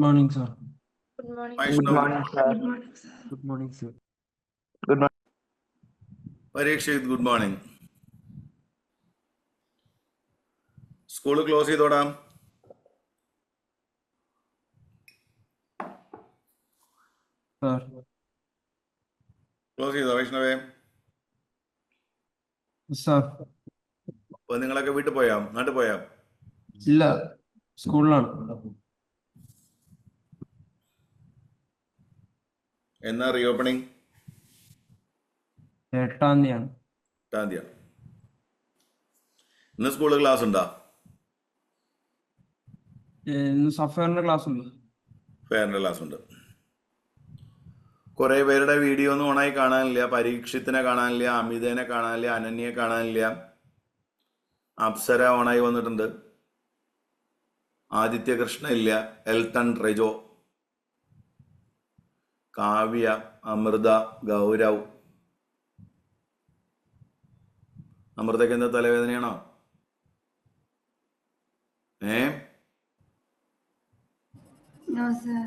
morning, sir. Good morning. Good morning, sir. Good morning, sir. Good morning, sir. Good morning. പരീക്ഷ good morning. School close ചെയ്തോടാ. Sir. Close ചെയ്തോ വൈഷ്ണവേ? Sir. അപ്പൊ നിങ്ങളൊക്കെ വീട്ടിൽ പോയാ, നാട്ടിൽ പോയാ? ഇല്ല, സ്കൂളിലാണ്. എന്നാ റീ ഓപ്പണിംഗ്? 8-ാം തീയതിയാണ്. 8-ാം തീയതി. ഇന്ന് സ്കൂളിൽ ക്ലാസ് ഉണ്ടോ? ഇന്ന് സഫയറിന്റെ ക്ലാസ് ഉണ്ട്. ഫെയറിന്റെ ക്ലാസ് ഉണ്ട്. കുറെ പേരുടെ വീഡിയോ ഒന്നും ഓണായി കാണാനില്ല. പരീക്ഷത്തിനെ കാണാനില്ല, അമിതേനെ കാണാനില്ല, അനന്യയെ കാണാനില്ല. അപ്സര ഓണായി വന്നിട്ടുണ്ട്. ആദിത്യ കൃഷ്ണ ഇല്ല. എൽട്ടൺ റെജോ, കാവ്യ, അമൃത, ഗൗരവ്. അമൃതയ്ക്ക് എന്താ തലവേദനയാണോ? No, sir.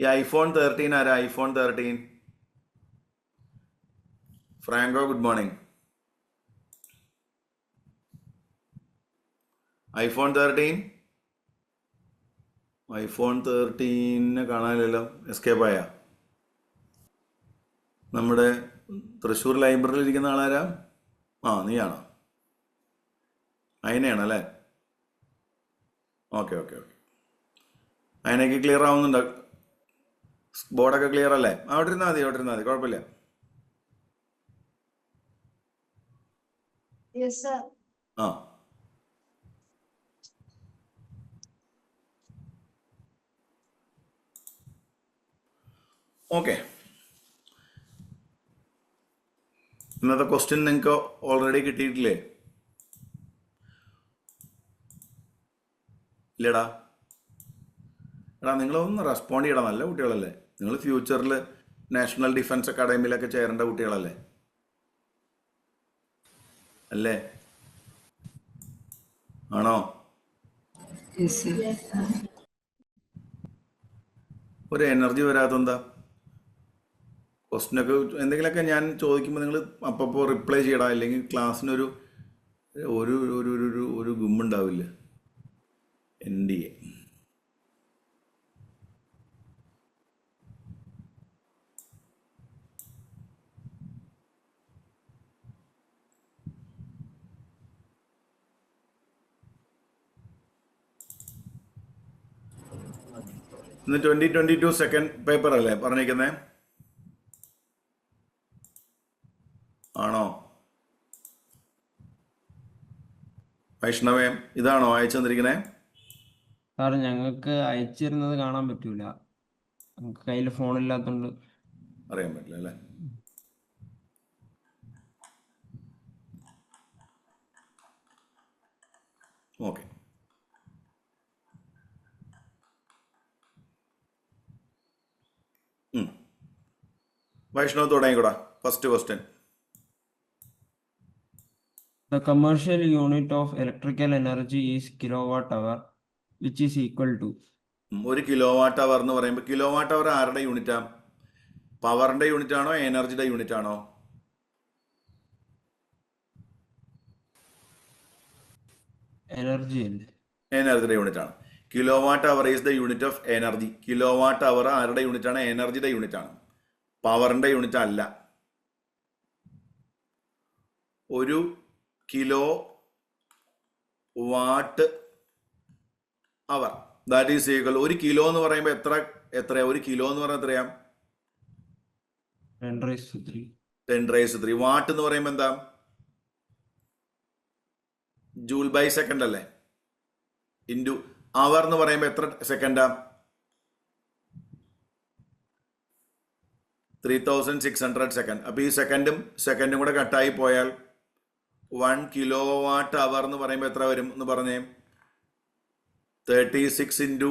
ഈ ഐഫോൺ 13 ആരാ? IPhone 13 Franco, good morning. IPhone 13 കാണാനില്ലല്ലോ. എസ്കേപ്പ് ആയ? നമ്മുടെ തൃശ്ശൂർ ലൈബ്രറിയിൽ ഇരിക്കുന്ന ആളാരാ? നീയാണോ? അയനയാണല്ലേ? ഓക്കെ. അയനയ്ക്ക് ക്ലിയർ ആവുന്നുണ്ടോ? ബോർഡൊക്കെ ക്ലിയർ അല്ലേ? അവിടെ ഇരുന്നാൽ മതി, കുഴപ്പമില്ല. Yes, sir. ഓക്കെ. ഇന്നത്തെ ക്വസ്റ്റ്യൻ നിങ്ങൾക്ക് ഓൾറെഡി കിട്ടിയിട്ടില്ലേ? ഇല്ലടാ. നിങ്ങളൊന്ന് റെസ്പോണ്ട് ചെയ്യണം. നല്ല കുട്ടികളല്ലേ നിങ്ങൾ? ഫ്യൂച്ചറിൽ നാഷണൽ ഡിഫൻസ് അക്കാഡമിയിലൊക്കെ ചേരേണ്ട കുട്ടികളല്ലേ? അല്ലേ? ആണോ? ഒരു എനർജി വരാത്തെന്താ? ക്വസ്റ്റ്യനൊക്കെ എന്തെങ്കിലുമൊക്കെ ഞാൻ ചോദിക്കുമ്പോൾ നിങ്ങൾ അപ്പോൾ റിപ്ലൈ ചെയ്യടാ. അല്ലെങ്കിൽ ക്ലാസ്സിനൊരു ഒരു ഒരു ഒരു ഒരു ഗുമ്മുണ്ടാവില്ല. NDA ഇന്ന് 2022 സെക്കൻഡ് പേപ്പർ അല്ലേ പറഞ്ഞിരിക്കുന്നേ? ആണോ? വൈഷ്ണവേ, ഇതാണോ അയച്ചു തന്നിരിക്കണേ? സാർ, ഞങ്ങൾക്ക് അയച്ചിരുന്നത് കാണാൻ പറ്റൂല. നമുക്ക് കയ്യിൽ ഫോണില്ലാത്തോണ്ട് അറിയാൻ പറ്റില്ല അല്ലേ? ഓക്കെ. വൈഷ്ണവ് തുടങ്ങിക്കൂടാ. First question. The commercial unit of electrical energy is kilowatt hour, which is equal to. 1 kilowatt അവർ എന്ന് പറയുമ്പോൾ കിലോവാട്ട് അവർ ആരുടെ യൂണിറ്റാ? പവറിന്റെ യൂണിറ്റ് ആണോ എനർജിയുടെ യൂണിറ്റ് ആണോ? എനർജിയുടെ യൂണിറ്റ് ആണ്. Kilowatt hour is the unit of energy. Kilowatt hour ആരുടെ യൂണിറ്റ് ആണ്? എനർജിയുടെ യൂണിറ്റ് ആണ്, പവറിന്റെ യൂണിറ്റ് അല്ല. 1 kilowatt hour that is equal. 1 kilo എന്ന് പറയുമ്പോൾ എത്രയാ? 1 കിലോ എന്ന് പറഞ്ഞാൽ എത്രയാ? 10⁻³ വാട്ട് എന്ന് പറയുമ്പോൾ എന്താ? ജൂൾ ബൈ സെക്കൻഡ് അല്ലേ? ഇൻറ്റു അവർ എന്ന് പറയുമ്പോൾ എത്ര സെക്കൻഡാ? 3600 സെക്കൻഡ്. അപ്പൊ ഈ സെക്കൻഡും കൂടെ കട്ടായി പോയാൽ 1 കിലോ വാട്ട് അവർ എന്ന് പറയുമ്പോൾ എത്ര വരും എന്ന് പറഞ്ഞേ? 36 ഇൻറ്റു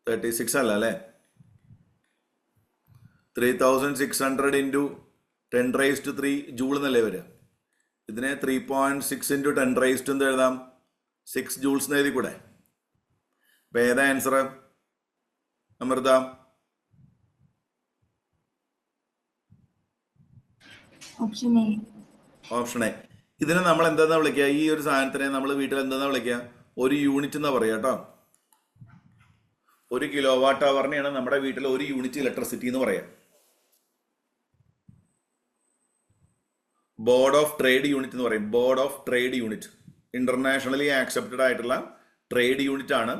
36 അല്ല അല്ലേ? 3600 ഇൻറ്റു 10⁻³ ജൂൾ എന്നല്ലേ വരിക? ഇതിനെ 3.6 ഇൻറ്റു 10⁻³ എന്ത് എഴുതാം? 6 ജൂൾസ് എന്ന് എഴുതി കൂടെ? അപ്പൊ ഏതാ answer Amritha? Option A. Option A. ഇതിനെ നമ്മൾ എന്താ വിളിക്കുക? ഈ ഒരു സാധനത്തിനെ നമ്മൾ വീട്ടിൽ എന്താ വിളിക്കുക? ഒരു യൂണിറ്റ് എന്നാ പറയുക കേട്ടോ. 1 കിലോവാട്ട് അവറിനെയാണ് നമ്മുടെ വീട്ടിൽ 1 യൂണിറ്റ് ഇലക്ട്രിസിറ്റി എന്ന് പറയാം. ബോർഡ് ഓഫ് ട്രേഡ് യൂണിറ്റ് എന്ന് പറയും. Board of trade unit internationally accepted ആയിട്ടുള്ള ട്രേഡ് യൂണിറ്റ് ആണ്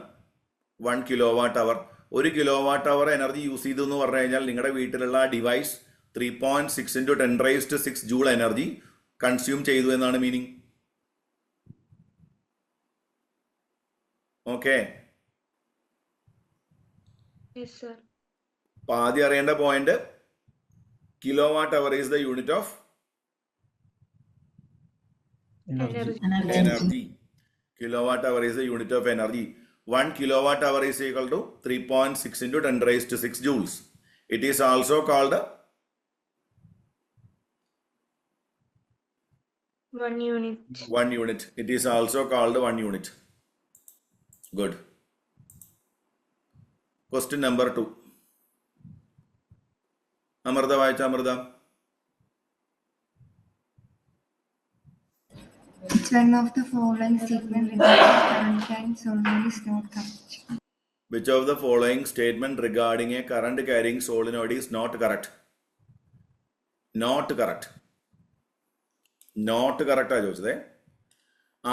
1 കിലോവാട്ട് അവർ. 1 കിലോവാട്ട് അവർ എനർജി യൂസ് ചെയ്തു എന്ന് പറഞ്ഞു കഴിഞ്ഞാൽ നിങ്ങളുടെ വീട്ടിലുള്ള ഡിവൈസ് 3.6 × 10⁻⁶ ജൂൾ എനർജി കൺസ്യൂം ചെയ്തു എന്നാണ് മീനിങ്. ഓക്കെ. Yes, sir. അപ്പൊ ആദ്യം അറിയേണ്ട point, kilowatt hour is the unit of energy. Kilowatt hour is the unit of energy. 1 kilowatt hour is equal to 3.6 × 10⁻⁶ joules. It is also called 1 unit. 1 unit. It is also called 1 unit. Good. Question number 2. Amrita, vayicha Amrita. One of the following statement regarding current carrying solenoid is not correct. Which of the following statement regarding a current carrying solenoid is not correct? Not correct. Not correct ആ ചോദിച്ചത്.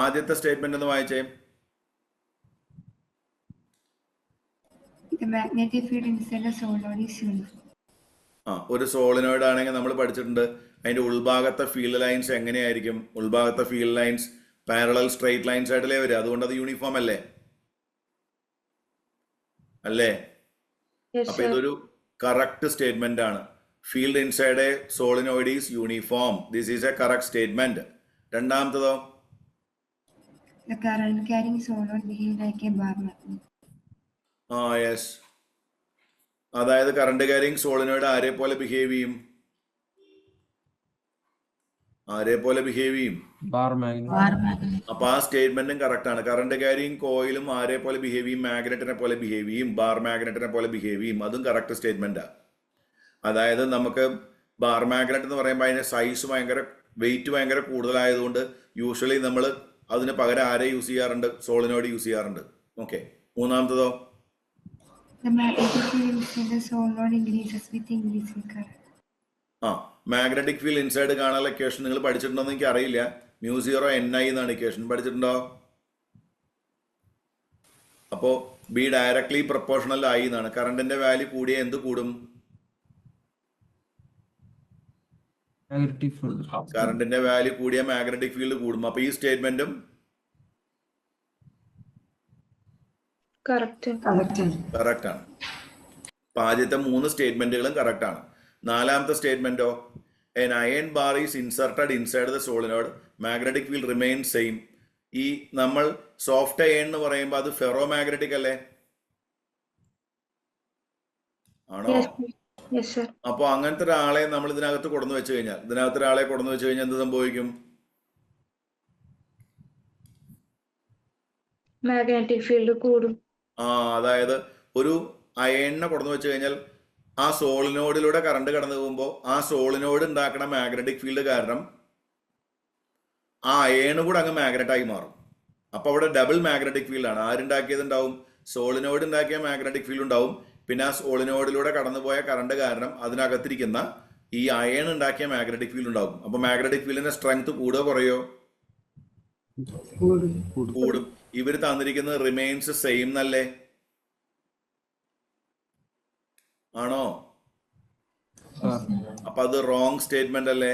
ആദ്യത്തെ statement ഒന്ന് വായിച്ചേ. The magnetic field inside the solenoid is uniform. ഒരു solenoid ആണെങ്കിൽ നമ്മൾ പഠിച്ചിട്ടുണ്ട് അതിന്റെ ഉൾഭാഗത്തെ ഫീൽഡ് ലൈൻസ് എങ്ങനെയായിരിക്കും? ഉൾഭാഗത്തെ field lines parallel straight lines ആയിട്ടല്ലേ വരിക. അതുകൊണ്ട് അത് യൂണിഫോം അല്ലേ? അല്ലേ? അപ്പൊ ഇതൊരു കറക്റ്റ് സ്റ്റേറ്റ്മെന്റ് ആണ്. Field inside a solenoid is uniform. This is a correct statement. രണ്ടാമത്തതോ? The current carrying solenoid behaves like a bar magnet. Yes. അതായത് കറണ്ട് ക്യാരിങ് സോളിനോയിഡ് ആരെ പോലെ ബിഹേവ് ചെയ്യും? ആരെ പോലെ ബിഹേവ് ചെയ്യും? Bar magnet. അപ്പൊ ആ സ്റ്റേറ്റ്മെന്റും കറക്റ്റ് ആണ്. കറണ്ട് ക്യാരിങ് കോയിലും ആരെ പോലെ ബിഹേവ് ചെയ്യും? മാഗ്നറ്റിനെ പോലെ ബിഹേവ് ചെയ്യും. ബാർ മാഗ്നറ്റിനെ പോലെ ബിഹേവ് ചെയ്യും. അതും കറക്റ്റ് സ്റ്റേറ്റ്മെന്റാ. അതായത് നമുക്ക് ബാർ മാഗ്നറ്റ് എന്ന് പറയുമ്പോൾ അതിന്റെ സൈസ് വെയിറ്റ് ഭയങ്കര കൂടുതലായതുകൊണ്ട് യൂഷ്വലി നമ്മൾ അതിന് പകരം ആരെ യൂസ് ചെയ്യാറുണ്ട്? സോളിനോയിഡ് യൂസ് ചെയ്യാറുണ്ട്. Okay. മൂന്നാമത്തതോ? The magnetic field inside the solenoid increases with increasing current. Magnetic field inside കാണാനുള്ള ഇക്വേഷൻ നിങ്ങൾ പഠിച്ചിട്ടുണ്ടോ എന്ന് എനിക്ക് അറിയില്ല. μ0 Ni എന്നാണ് ഇക്വേഷൻ. പഠിച്ചിട്ടുണ്ടോ? അപ്പോ ബി ഡയറക്ട്ലി പ്രൊപ്പോർഷണൽ ആയി എന്നാണ്. കറണ്ടിന്റെ വാല്യൂ കൂടിയ എന്ത് കൂടും? കറണ്ടിന്റെ വാല്യൂ കൂടിയ മാഗ്നറ്റിക് ഫീൽഡ് കൂടും. അപ്പൊ ഈ സ്റ്റേറ്റ്മെന്റും Correct. കറക്റ്റ് ആണ്. അപ്പൊ ആദ്യത്തെ 3 സ്റ്റേറ്റ്മെന്റുകളും കറക്റ്റ് ആണ്. നാലാമത്തെ സ്റ്റേറ്റ്മെന്റോ? an iron bar is inserted inside the solenoid, magnetic field remains same. ഈ നമ്മൾ സോഫ്റ്റ് അയൺ എന്ന് പറയുമ്പോൾ അത് ഫെറോ മാഗ്നറ്റിക് അല്ലേ? ആണോ? അപ്പൊ അങ്ങനത്തെ ഒരാളെ നമ്മൾ ഇതിനകത്ത് കൊടുന്നു വെച്ച് കഴിഞ്ഞാൽ എന്ത് സംഭവിക്കും? മാഗ്നറ്റിക് ഫീൽഡ് കൂടും. അതായത് ഒരു അയണിനെ കൊടുന്നു വെച്ച് കഴിഞ്ഞാൽ ആ സോളിനോഡിലൂടെ കറണ്ട് കടന്നു പോകുമ്പോൾ ആ സോളിനോഡ് ഉണ്ടാക്കുന്ന മാഗ്നറ്റിക് ഫീൽഡ് കാരണം ആ അയണ് കൂടെ അങ്ങ് മാഗ്നറ്റായി മാറും. അപ്പൊ അവിടെ ഡബിൾ മാഗ്നറ്റിക് ഫീൽഡ് ആണ്. ആരുണ്ടാക്കിയതുണ്ടാവും? സോളിനോഡ് ഉണ്ടാക്കിയ മാഗ്നറ്റിക് ഫീൽഡ് ഉണ്ടാവും. പിന്നെ ആ സോളിനോഡിലൂടെ കടന്നുപോയ കറണ്ട് കാരണം അതിനകത്തിരിക്കുന്ന ഈ അയൺ ഉണ്ടാക്കിയ മാഗ്നറ്റിക് ഫീൽഡ് ഉണ്ടാവും. അപ്പൊ മാഗ്നറ്റിക് ഫീൽഡിന്റെ സ്ട്രെങ്ത് കൂടുക കുറയോ? കൂടും. ഇവർ തന്നിരിക്കുന്നത് റിമെയിൻസ് സെയിം എന്നല്ലേ? ആണോ? അപ്പൊ അത് റോങ് സ്റ്റേറ്റ്മെന്റ് അല്ലേ?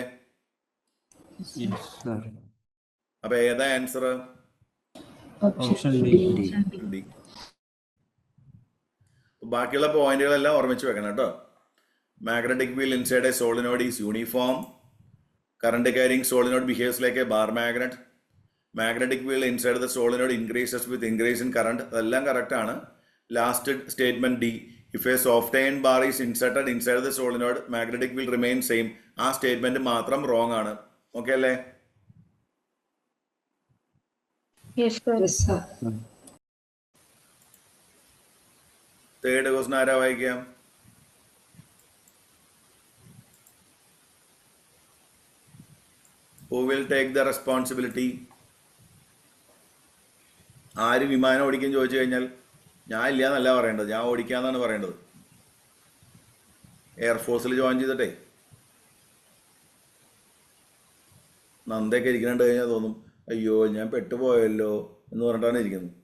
അപ്പൊ ഏതാ ആൻസർ? ബാക്കിയുള്ള പോയിന്റുകളെല്ലാം ഓർമ്മിച്ച് വെക്കണം കേട്ടോ. Magnetic field inside A solenoid is uniform. Current carrying solenoid behaves like A bar magnet. Magnetic field inside the solenoid increases with increase in current. അതെല്ലാം കറക്റ്റ് ആണ്. Last statement D, if a soft iron bar is inserted inside the solenoid, magnetic field remains same. ആ statement മാത്രം wrong ആണ്. Okay അല്ലേ? Third question ആരാ വായിക്കാം? Who will take the responsibility? ആര് വിമാനം ഓടിക്കും ചോദിച്ചു കഴിഞ്ഞാൽ ഞാൻ ഇല്ല എന്നല്ല പറയേണ്ടത്, ഞാൻ ഓടിക്കാന്നാണ് പറയേണ്ടത്. എയർഫോഴ്സിൽ ജോയിൻ ചെയ്തിട്ടേ നന്ദയൊക്കെ ഇരിക്കണുണ്ട് കഴിഞ്ഞാൽ തോന്നും അയ്യോ ഞാൻ പെട്ടുപോയല്ലോ എന്ന് പറഞ്ഞിട്ടാണ് ഇരിക്കുന്നത്.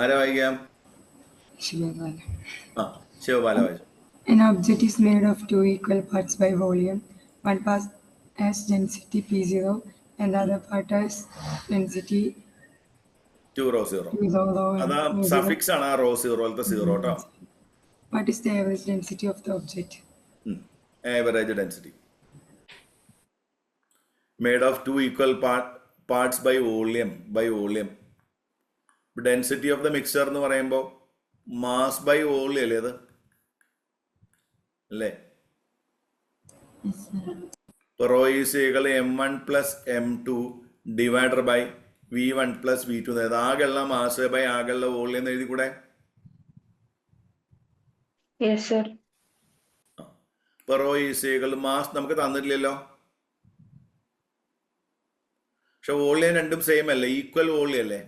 ആരാ വായിക്കാം? ശിവപാല വായിച്ചു. An object is made of two equal parts by volume. One part has density P0 and the other part has density 2 rho 0. 2 rho അതാ and സഫിക്സ് ആണ് ആ റോ സീറോയിലത്തെ സീറോ കേട്ടോ. What is the average density of the object? Average density made of two equal parts by volume. Density of the mixture എന്ന് പറയുമ്പോൾ mass by volume അല്ലേ അത് അല്ലേ? Rho is equal m1 plus m2 divided by v1 plus v2. ആകെയുള്ള mass by ആകെയുള്ള volume എന്ന് എഴുതി കൂടെ? റോ ഈസ് ഈക്വൽ മാസ് നമുക്ക് തന്നിട്ടില്ലല്ലോ, പക്ഷെ വോളിയം രണ്ടും സെയിം അല്ലേ, ഈക്വൽ വോളിയം അല്ലേ?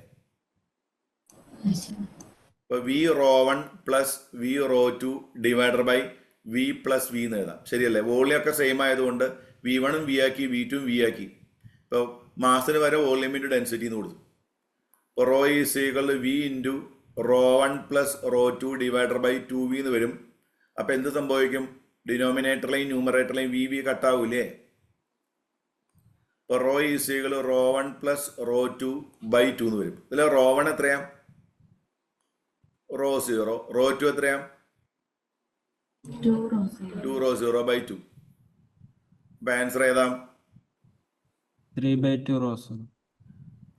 ഇപ്പൊ V rho 1 plus V rho 2 divided by V plus V എന്ന് എഴുതാം, ശരിയല്ലേ? വോളിയം ഒക്കെ സെയിം ആയതുകൊണ്ട് v1 വി ആക്കി v2 വി ആക്കി. ഇപ്പോൾ മാസിന് വരെ വോളിയം ഇൻറ്റു ഡെൻസിറ്റി എന്ന് കൊടുത്തു. ഇപ്പോൾ rho is equal V into rho 1 plus rho 2 divided by 2v എന്ന് വരും. അപ്പം എന്ത് സംഭവിക്കും? ഡിനോമിനേറ്ററിലെയും ന്യൂമറേറ്ററിലെയും വി കട്ടാവൂലേ? ഇപ്പോൾ rho is equal rho 1 plus rho 2 by 2 എന്ന് വരും. ഇതിൽ റോ 1 എത്രയാ? റോ 0. റോ 2 എത്രയാ? 2 റോ 0 ബൈ 2. അപ്പം ആൻസർ ഏതാ? 3/2 rho 0.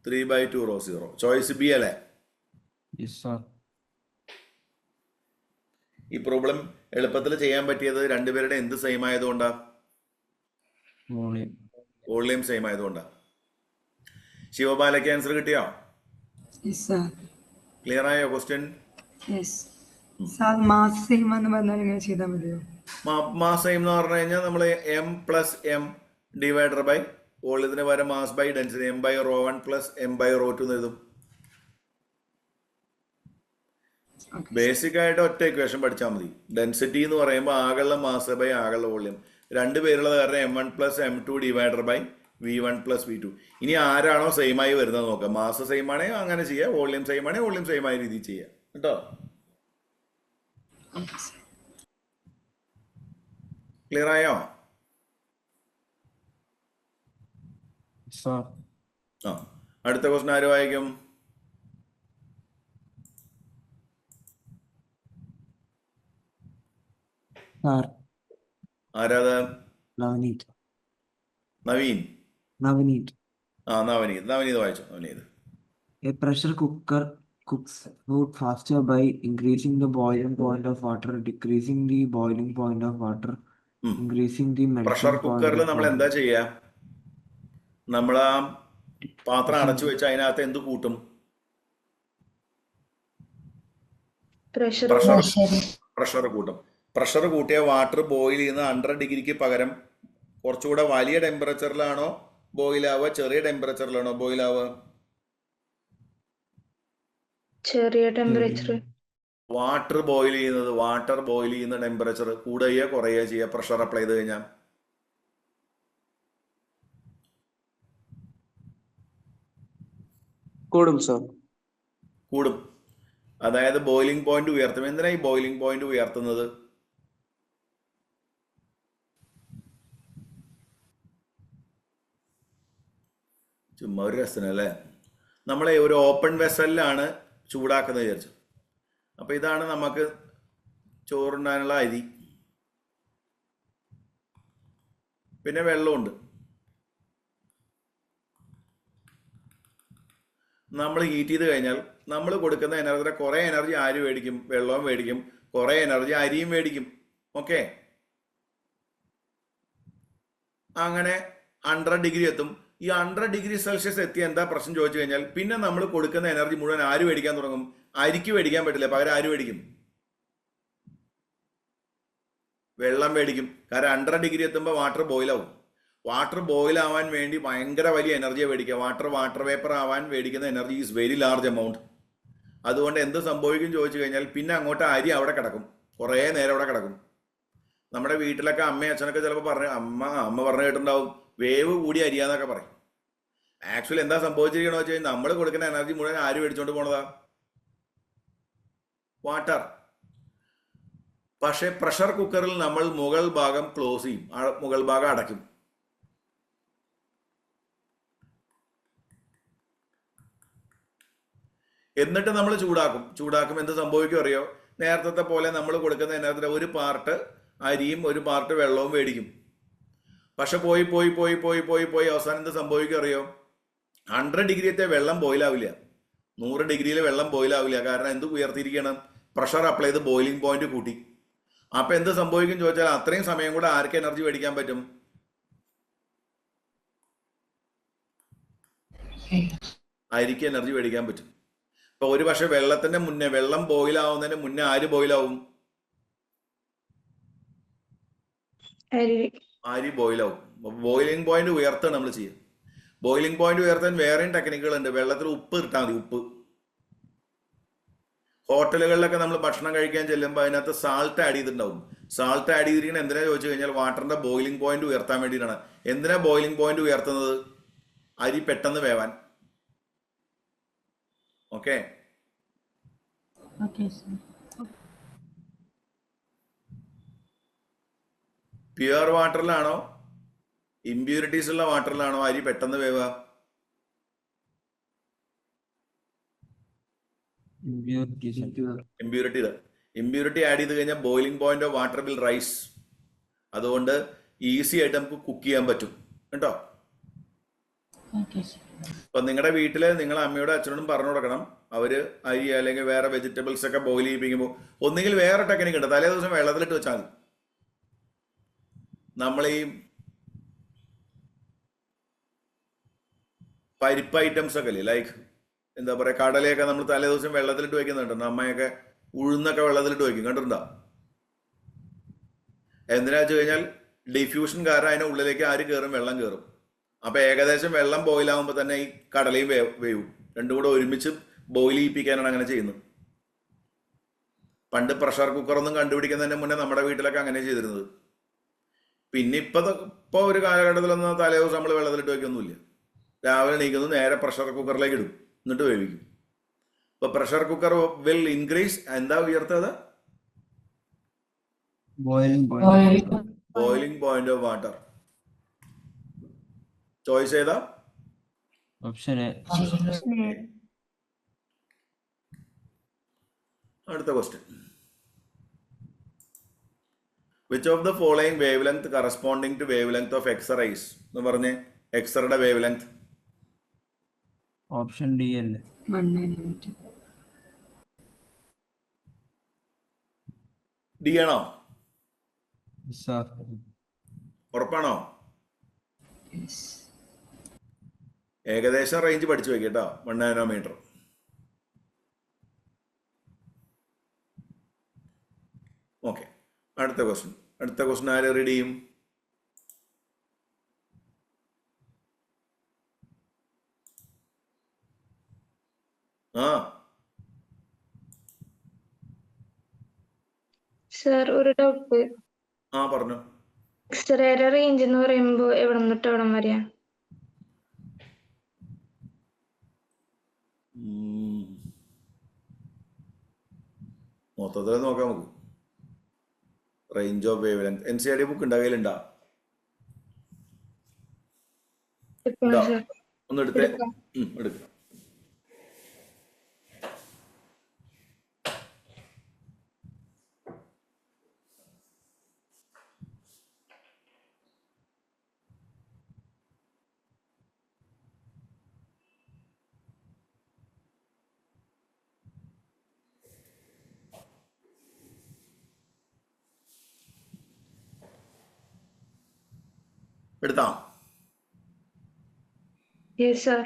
3/2 റോ 0. ചോയ്സ് ബി അല്ലേ? Yes, sir. ഈ പ്രോബ്ലം എളുപ്പത്തിൽ ചെയ്യാൻ പറ്റിയത് രണ്ടുപേരുടെ എന്ത് സെയിം ആയതുകൊണ്ടാ? Volume. വോളിയം സെയിം ആയതുകൊണ്ടാ. ശിവപാലയ്ക്ക് ആൻസർ കിട്ടിയോ? Yes, sir. ക്ലിയർ ആയോ question? Yes. Sir, mass same എന്ന് പറഞ്ഞാൽ ഇങ്ങനെ ചെയ്താൽ മതിയോ? മാസ് സെയിം എന്ന് പറഞ്ഞു കഴിഞ്ഞാൽ നമ്മൾ M plus M divider by വോളിയത്തിന് പകരം mass by density M by rho 1 plus M by rho 2 എന്ന് എഴുതും. ബേസിക് ആയിട്ട് ഒറ്റ ഇക്വേഷൻ പഠിച്ചാൽ മതി. ഡെൻസിറ്റി എന്ന് പറയുമ്പോൾ ആകെയുള്ള മാസ് ബൈ ആകെയുള്ള വോളിയം രണ്ട് പേരുള്ളത് കാരണം m1 plus m2 divided by v1 plus v2. ഇനി ആരാണോ സെയിം ആയി വരുന്നത് നോക്കാം. മാസ് സെയിം ആണെങ്കിൽ അങ്ങനെ ചെയ്യാം, വോളിയം സെയിം ആണെങ്കിൽ വോളിയം സെയിം ആയ രീതിയിൽ ചെയ്യാം കേട്ടോ. ക്ലിയർ ആയോ? Sir. അടുത്ത ക്വസ്റ്റൻ ആര് വായിക്കും? Sir. ആരാത്? Navneet. നവീൻ. Navneet. നവനീത് വായിച്ചു. Navneet. A pressure cooker cooks food faster by increasing the boiling point of water, decreasing the boiling point of water, increasing the melting pressure point കുക്കറിൽ of നമ്മൾ water. എന്താ ചെയ്യുക? നമ്മൾ ആ പാത്രം അടച്ചു വെച്ച് അതിനകത്ത് എന്ത് കൂട്ടും? പ്രഷർ കൂട്ടും. പ്രഷർ കൂട്ടിയ വാട്ടർ ബോയിൽ ചെയ്യുന്ന 100 ഡിഗ്രിക്ക് പകരം കുറച്ചുകൂടെ വലിയ ടെമ്പറേച്ചറിലാണോ ബോയിൽ ആവുക, ചെറിയ ടെമ്പറേച്ചറിലാണോ ബോയിൽ ആവുക? ചെറിയ ടെമ്പറേച്ചർ. വാട്ടർ ബോയിൽ ചെയ്യുന്ന ടെമ്പറേച്ചർ കൂടുകയോ കുറയുകയോ ചെയ്യുക പ്രഷർ അപ്ലൈ ചെയ്ത് കഴിഞ്ഞാൽ? കൂടും. അതായത് ബോയിലിംഗ് പോയിന്റ് ഉയർത്തും. എന്തിനാ ഈ ബോയിലിംഗ് പോയിന്റ് ഉയർത്തുന്നത്? ചുമ്മാ ഒരു രസനല്ലേ. നമ്മളെ ഒരു ഓപ്പൺ വെസലിലാണ് ചൂടാക്കുന്നത് വിചാരിച്ചു. അപ്പൊ ഇതാണ് നമുക്ക് ചോറുണ്ടാനുള്ള അരി, പിന്നെ വെള്ളമുണ്ട്. നമ്മൾ ഹീറ്റ് ചെയ്ത് കഴിഞ്ഞാൽ നമ്മൾ കൊടുക്കുന്ന എനർജിയുടെ കുറേ എനർജി ആര് മേടിക്കും? വെള്ളവും മേടിക്കും, കുറേ എനർജി അരിയും മേടിക്കും. ഓക്കെ, അങ്ങനെ 100 ഡിഗ്രി എത്തും. ഈ 100°C എത്തി എന്താ പ്രശ്നം ചോദിച്ചു കഴിഞ്ഞാൽ പിന്നെ നമ്മൾ കൊടുക്കുന്ന എനർജി മുഴുവൻ ആര് മേടിക്കാൻ തുടങ്ങും? അരിക്ക് മേടിക്കാൻ പറ്റില്ല, പകരം ആര് മേടിക്കും? വെള്ളം മേടിക്കും. കാരണം 100° എത്തുമ്പോൾ വാട്ടർ ബോയിലാവും. വാട്ടർ ബോയിൽ ആവാൻ വേണ്ടി ഭയങ്കര വലിയ എനർജിയെ മേടിക്കുക. വാട്ടർ വേപ്പർ ആവാൻ മേടിക്കുന്ന energy is very large amount. അതുകൊണ്ട് എന്ത് സംഭവിക്കും ചോദിച്ചു കഴിഞ്ഞാൽ പിന്നെ അങ്ങോട്ട് അരി അവിടെ കിടക്കും, കുറേ നേരം അവിടെ കിടക്കും. നമ്മുടെ വീട്ടിലൊക്കെ അമ്മയും അച്ഛനൊക്കെ ചിലപ്പോൾ അമ്മ പറഞ്ഞു കേട്ടിട്ടുണ്ടാവും, വേവ് കൂടി അരിയാന്നൊക്കെ പറയും. ആക്ച്വലി എന്താ സംഭവിച്ചിരിക്കണമെന്ന് വെച്ച് കഴിഞ്ഞാൽ നമ്മൾ കൊടുക്കുന്ന എനർജി മുഴുവൻ ആര് മേടിച്ചോണ്ട് പോണതാ? വാട്ടർ. പക്ഷെ പ്രഷർ കുക്കറിൽ നമ്മൾ മുകൾ ഭാഗം ക്ലോസ് ചെയ്യും, മുകൾ ഭാഗം അടയ്ക്കും. എന്നിട്ട് നമ്മൾ ചൂടാക്കും. എന്ത് സംഭവിക്കും അറിയോ? നേരത്തെ പോലെ നമ്മൾ കൊടുക്കുന്ന എനർജിയുടെ ഒരു പാർട്ട് അരിയും ഒരു പാർട്ട് വെള്ളവും മേടിക്കും. പക്ഷെ പോയി അവസാനം എന്ത് സംഭവിക്കും അറിയോ? 100°ത്തെ വെള്ളം ബോയിലാവില്ല, 100°യിൽ വെള്ളം ബോയിലാവില്ല. കാരണം എന്ത് ഉയർത്തിയിരിക്കണം? പ്രഷർ അപ്ലൈ ചെയ്ത് ബോയിലിംഗ് പോയിന്റ് കൂട്ടി. അപ്പൊ എന്ത് സംഭവിക്കും ചോദിച്ചാൽ അത്രയും സമയം കൂടെ ആർക്ക് എനർജി മേടിക്കാൻ പറ്റും? അരിക്ക് എനർജി മേടിക്കാൻ പറ്റും. ഇപ്പൊ ഒരു പക്ഷെ വെള്ളത്തിന്റെ മുന്നേ, വെള്ളം ബോയിലാവുന്നതിന് മുന്നേ ആര് ബോയിലാവും? അരി ബോയിലാവും. ബോയിലിംഗ് പോയിന്റ് ഉയർത്തുക നമ്മൾ ചെയ്യും. ബോയിലിംഗ് പോയിന്റ് ഉയർത്താൻ വേറെയും ടെക്നിക്കുകൾ ഉണ്ട്. വെള്ളത്തിൽ ഉപ്പ് ഇട്ടാൽ മതി, ഉപ്പ്. ഹോട്ടലുകളിലൊക്കെ നമ്മൾ ഭക്ഷണം കഴിക്കാൻ ചെല്ലുമ്പോൾ അതിനകത്ത് സാൾട്ട് ആഡ് ചെയ്തിട്ടുണ്ടാവും. സാൾട്ട് ആഡ് ചെയ്തിരിക്കുന്നത് എന്തിനാ ചോദിച്ചു കഴിഞ്ഞാൽ വാട്ടറിന്റെ ബോയിലിംഗ് പോയിന്റ് ഉയർത്താൻ വേണ്ടിയിട്ടാണ്. എന്തിനാ ബോയിലിംഗ് പോയിന്റ് ഉയർത്തുന്നത്? അരി പെട്ടെന്ന് വേവാൻ. ഓക്കെ, പ്യുവർ വാട്ടറിലാണോ ഇമ്പ്യൂരിറ്റീസ് ഉള്ള വാട്ടറിലാണോ അരി പെട്ടെന്ന് വേവുക? ഇമ്പ്യൂരിറ്റി ആഡ് ചെയ്ത് കഴിഞ്ഞാൽ boiling point of water will rice. അതുകൊണ്ട് ഈസി ആയിട്ട് നമുക്ക് കുക്ക് ചെയ്യാൻ പറ്റും കേട്ടോ. അപ്പൊ നിങ്ങളുടെ വീട്ടില് നിങ്ങളെ അമ്മയോടും അച്ഛനോടും പറഞ്ഞു കൊടുക്കണം, അവര് അരി അല്ലെങ്കിൽ വേറെ വെജിറ്റബിൾസ് ഒക്കെ ബോയിൽ ചെയ്യിപ്പിക്കുമ്പോൾ ഒന്നുകിൽ വേറെ ടെക്നിക്ക് ഉണ്ട്, തലേ ദിവസം വെള്ളത്തിലിട്ട് വെച്ചാൽ മതി. നമ്മൾ ഈ പരിപ്പ് ഐറ്റംസ് ഒക്കെ അല്ലേ, ലൈക്ക് എന്താ പറയാ, കടലയൊക്കെ നമ്മൾ തലേ ദിവസം വെള്ളത്തിലിട്ട് വെക്കുന്നുണ്ട്. അമ്മയൊക്കെ ഉഴുന്നൊക്കെ വെള്ളത്തിലിട്ട് വെക്കും, കണ്ടിട്ടുണ്ടോ? എന്തിനാ വെച്ച് കഴിഞ്ഞാൽ ഡിഫ്യൂഷൻ കാരണം അതിന്റെ ഉള്ളിലേക്ക് ആര് കയറും? വെള്ളം കയറും. അപ്പൊ ഏകദേശം വെള്ളം ബോയിലാവുമ്പോൾ തന്നെ ഈ കടലയും വേവും. രണ്ടും കൂടെ ഒരുമിച്ച് ബോയിൽ ചെയ്യിപ്പിക്കാനാണ് അങ്ങനെ ചെയ്യുന്നത്. പണ്ട് പ്രഷർ കുക്കറൊന്നും കണ്ടുപിടിക്കുന്നതിന് മുന്നേ നമ്മുടെ വീട്ടിലൊക്കെ അങ്ങനെ ചെയ്തിരുന്നത്. പിന്നെ ഇപ്പൊ ഒരു കാലഘട്ടത്തിലൊന്നും തലേ ദിവസം നമ്മൾ വെള്ളത്തിലിട്ട് വയ്ക്കൊന്നുമില്ല. രാവിലെ എണീക്കുന്നു, നേരെ പ്രഷർ കുക്കറിലേക്ക് ഇടും, എന്നിട്ട് വേവിക്കും. ഇപ്പൊ പ്രഷർ കുക്കർ വിൽ ഇൻക്രീസ്. എന്താ ഉയർത്തത്? Boiling point of water. Choice ഏതാ? Option A. അടുത്ത question. Which of the following wavelength corresponding to wavelength of X rays എന്ന് പറഞ്ഞ് എക്സറുടെ വേവ് ലെങ്ത്? ഓപ്ഷൻ ഡി അല്ലേ? 190. ഡി ആണോ? സാർ ഉറപ്പാണോ? ഏകദേശം റേഞ്ച് പഠിച്ചു വെക്കട്ടോ. 1 നാനോമീറ്റർ. ഓക്കെ, അടുത്ത ക്വസ്റ്റ്യൻ ആര് റീഡ് ചെയ്യും? സർ, ഒരു ഡൗട്ട്. പറഞ്ഞു. എക്സ്റേയുടെ റേഞ്ച് എന്ന് പറയുമ്പോ എവിടെ നിന്നിട്ട് എവിടം വരെയാ? മൊത്തത്തിൽ നോക്കാം നമുക്ക്. Range of wave length NCERT book ഉണ്ടോ? കയ്യിലുണ്ടോ? ഒന്ന് എടുത്തേ. എടുക്കാം. എടുത്താ? Yes sir.